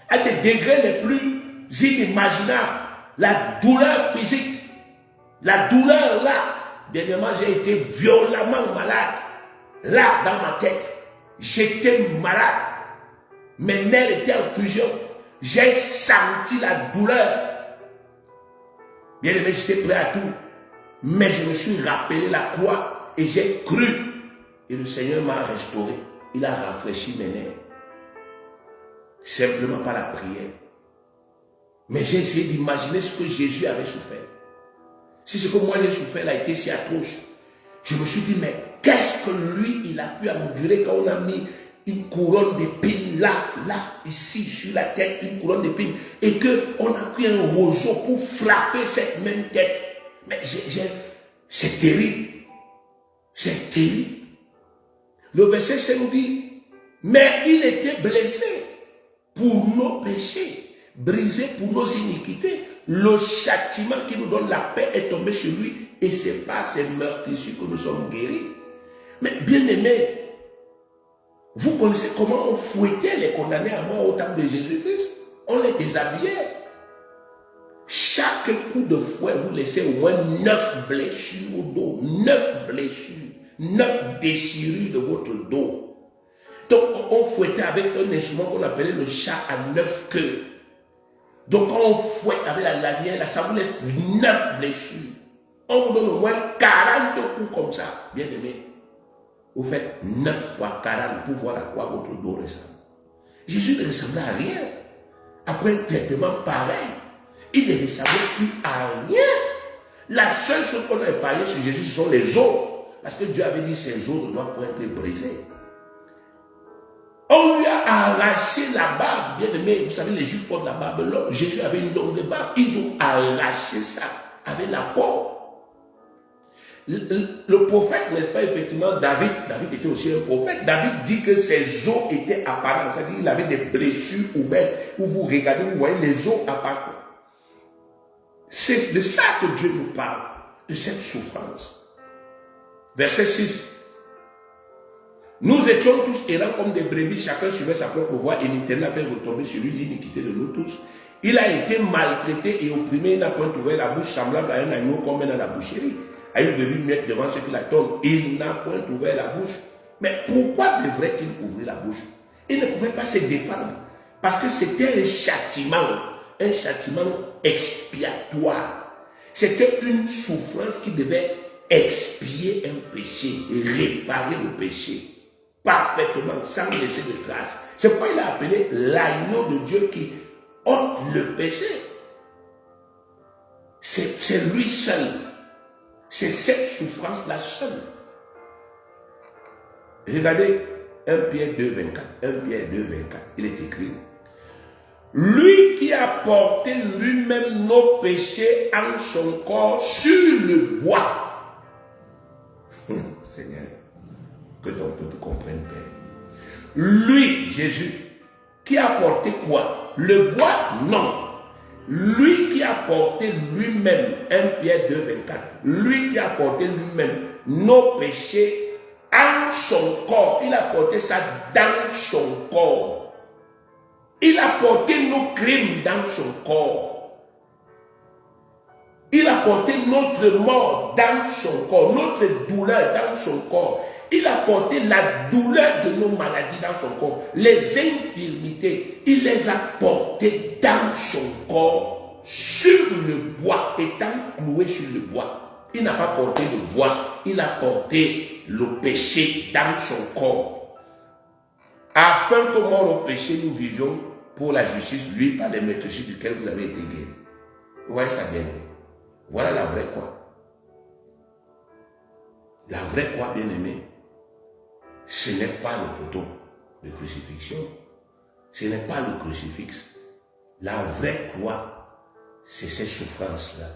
S1: à des degrés les plus inimaginables. La douleur physique, la douleur là. Dernièrement, j'ai été violemment malade. Là, dans ma tête, j'étais malade. Mes nerfs étaient en fusion. J'ai senti la douleur. Bien aimé, j'étais prêt à tout. Mais je me suis rappelé la croix et j'ai cru. Et le Seigneur m'a restauré. Il a rafraîchi mes nerfs. Simplement par la prière. Mais j'ai essayé d'imaginer ce que Jésus avait souffert. Si ce que moi j'ai souffert a été si atroce, je me suis dit, mais qu'est-ce que lui, il a pu endurer quand on a mis une couronne d'épines là, ici, sur la tête, une couronne d'épines, et qu'on a pris un roseau pour frapper cette même tête. Mais c'est terrible. C'est terrible. Le verset 5 dit, mais il était blessé pour nos péchés, brisé pour nos iniquités. Le châtiment qui nous donne la paix est tombé sur lui, et c'est par ces meurtrissures que nous sommes guéris. Mais bien aimés, vous connaissez comment on fouettait les condamnés à mort au temps de Jésus-Christ? On les déshabillait. Chaque coup de fouet vous laissait au moins 9 blessures au dos. 9 blessures. 9 déchirures de votre dos. Donc on fouettait avec un instrument qu'on appelait le chat à 9 queues. Donc quand on fouette avec la lanière, là, ça vous laisse 9 blessures. On vous donne au moins 40 coups comme ça, bien aimé. Vous faites 9 fois 40 pour voir à quoi votre dos ressemble. Jésus ne ressemblait à rien. Après un traitement pareil, il ne ressemblait plus à rien. La seule chose qu'on a épargnée sur Jésus, ce sont les os. Parce que Dieu avait dit que ces os ne doivent pas être brisés. On lui a arraché la barbe. barbe. Bien aimé, vous savez, les Juifs portent la barbe longue. Jésus avait une longue barbe. Ils ont arraché ça avec la peau. Le prophète, n'est-ce pas, effectivement, David était aussi un prophète. David dit que ses os étaient apparents. C'est-à-dire qu'il avait des blessures ouvertes. Où vous regardez, vous voyez les os apparents. C'est de ça que Dieu nous parle, de cette souffrance. Verset 6. Nous étions tous errants comme des brebis, chacun suivait sa propre voie, et l'Éternel avait retombé sur lui l'iniquité de nous tous. Il a été maltraité et opprimé, il n'a point ouvert la bouche, semblable à un agneau qu'on met dans la boucherie, à une brebis muette devant ceux qui l'attendent. Il n'a point ouvert la bouche. Mais pourquoi devrait-il ouvrir la bouche? Il ne pouvait pas se défendre, parce que c'était un châtiment expiatoire. C'était une souffrance qui devait expier un péché, réparer le péché parfaitement, sans laisser de traces. C'est pourquoi il a appelé l'agneau de Dieu qui ôte le péché. C'est lui seul. C'est cette souffrance-là seule. Regardez 1 Pierre 2, 24. 1 Pierre 2, 24. Il est écrit: lui qui a porté lui-même nos péchés en son corps sur le bois. Seigneur, que ton peuple comprenne, Père. Lui, Jésus, qui a porté quoi? Le bois? Non. Lui qui a porté lui-même, 1 Pierre 2, 24, lui qui a porté lui-même nos péchés en son corps. Il a porté ça dans son corps. Il a porté nos crimes dans son corps. Il a porté notre mort dans son corps, notre douleur dans son corps. Il a porté la douleur de nos maladies dans son corps. Les infirmités, il les a portées dans son corps, sur le bois, étant cloué sur le bois. Il n'a pas porté le bois, il a porté le péché dans son corps. Afin que mort au péché, nous vivions pour la justice, lui, par les méthodes duquel vous avez été guéris. Vous voyez ça bien? Voilà la vraie croix. La vraie croix, bien aimée, ce n'est pas le poteau de crucifixion. Ce n'est pas le crucifix. La vraie croix, c'est ces souffrances-là.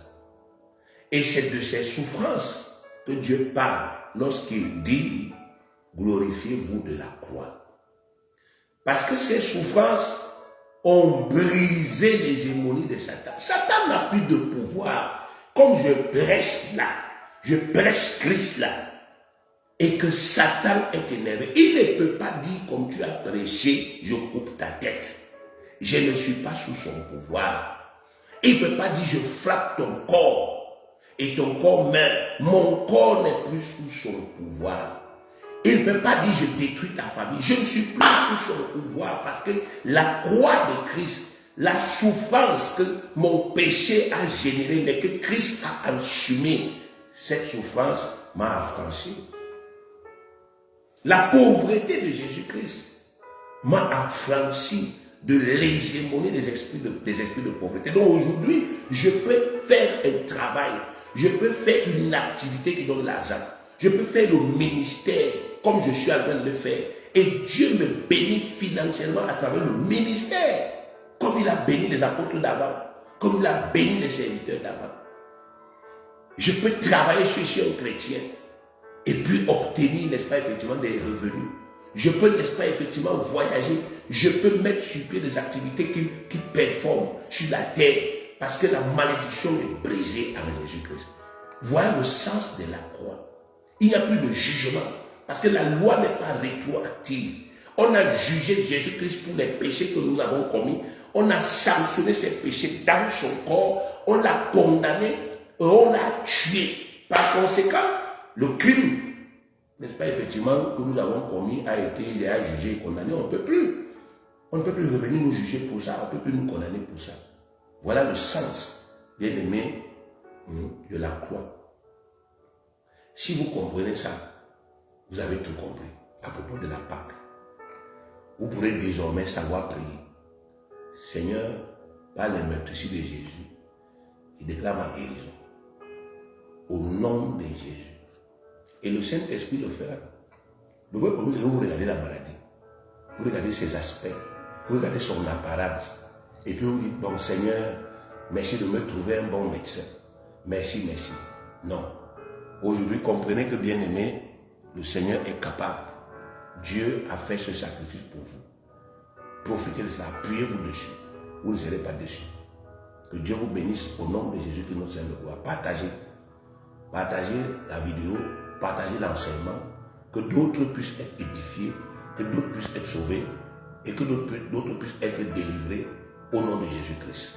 S1: Et c'est de ces souffrances que Dieu parle lorsqu'il dit « Glorifiez-vous de la croix ». Parce que ces souffrances ont brisé l'hégémonie de Satan. Satan n'a plus de pouvoir. Comme je prêche là, je prêche Christ là, et que Satan est énervé. Il ne peut pas dire comme tu as prêché, je coupe ta tête. Je ne suis pas sous son pouvoir. Il ne peut pas dire je frappe ton corps et ton corps meurt. Mon corps n'est plus sous son pouvoir. Il ne peut pas dire je détruis ta famille. Je ne suis plus sous son pouvoir parce que la croix de Christ, la souffrance que mon péché a générée, mais que Christ a assumé, cette souffrance m'a affranchi. La pauvreté de Jésus-Christ m'a affranchi de l'hégémonie des esprits de pauvreté. Donc aujourd'hui, je peux faire un travail, je peux faire une activité qui donne l'argent, je peux faire le ministère comme je suis en train de le faire. Et Dieu me bénit financièrement à travers le ministère, comme il a béni les apôtres d'avant, comme il a béni les serviteurs d'avant. Je peux travailler, je suis un chrétien, et puis obtenir, n'est-ce pas, effectivement, des revenus. Je peux, n'est-ce pas, effectivement, voyager. Je peux mettre sur pied des activités qui performent sur la terre, parce que la malédiction est brisée avec Jésus-Christ. Voilà le sens de la croix. Il n'y a plus de jugement, parce que la loi n'est pas rétroactive. On a jugé Jésus-Christ pour les péchés que nous avons commis. On a sanctionné ces péchés dans son corps. On l'a condamné. On l'a tué. Par conséquent, le crime, n'est-ce pas, effectivement, que nous avons commis a été jugé et condamné. On ne peut plus. On ne peut plus revenir nous juger pour ça. On ne peut plus nous condamner pour ça. Voilà le sens, bien aimé, de la croix. Si vous comprenez ça, vous avez tout compris à propos de la Pâque. Vous pourrez désormais savoir prier. Seigneur, par le meurtrissure de Jésus, je déclare ma guérison. Au nom de Jésus. Et le Saint-Esprit le fera. Le vrai problème, c'est que vous regardez la maladie. Vous regardez ses aspects. Vous regardez son apparence. Et puis vous dites, bon Seigneur, merci de me trouver un bon médecin. Merci, merci. Non. Aujourd'hui, comprenez que bien aimé, le Seigneur est capable. Dieu a fait ce sacrifice pour vous. Profitez de cela, appuyez-vous dessus. Vous ne serez pas déçus. Que Dieu vous bénisse au nom de Jésus, que notre Seigneur le gloire. Partagez. Partagez la vidéo, partagez l'enseignement, que d'autres puissent être édifiés, que d'autres puissent être sauvés et que d'autres puissent être délivrés au nom de Jésus-Christ.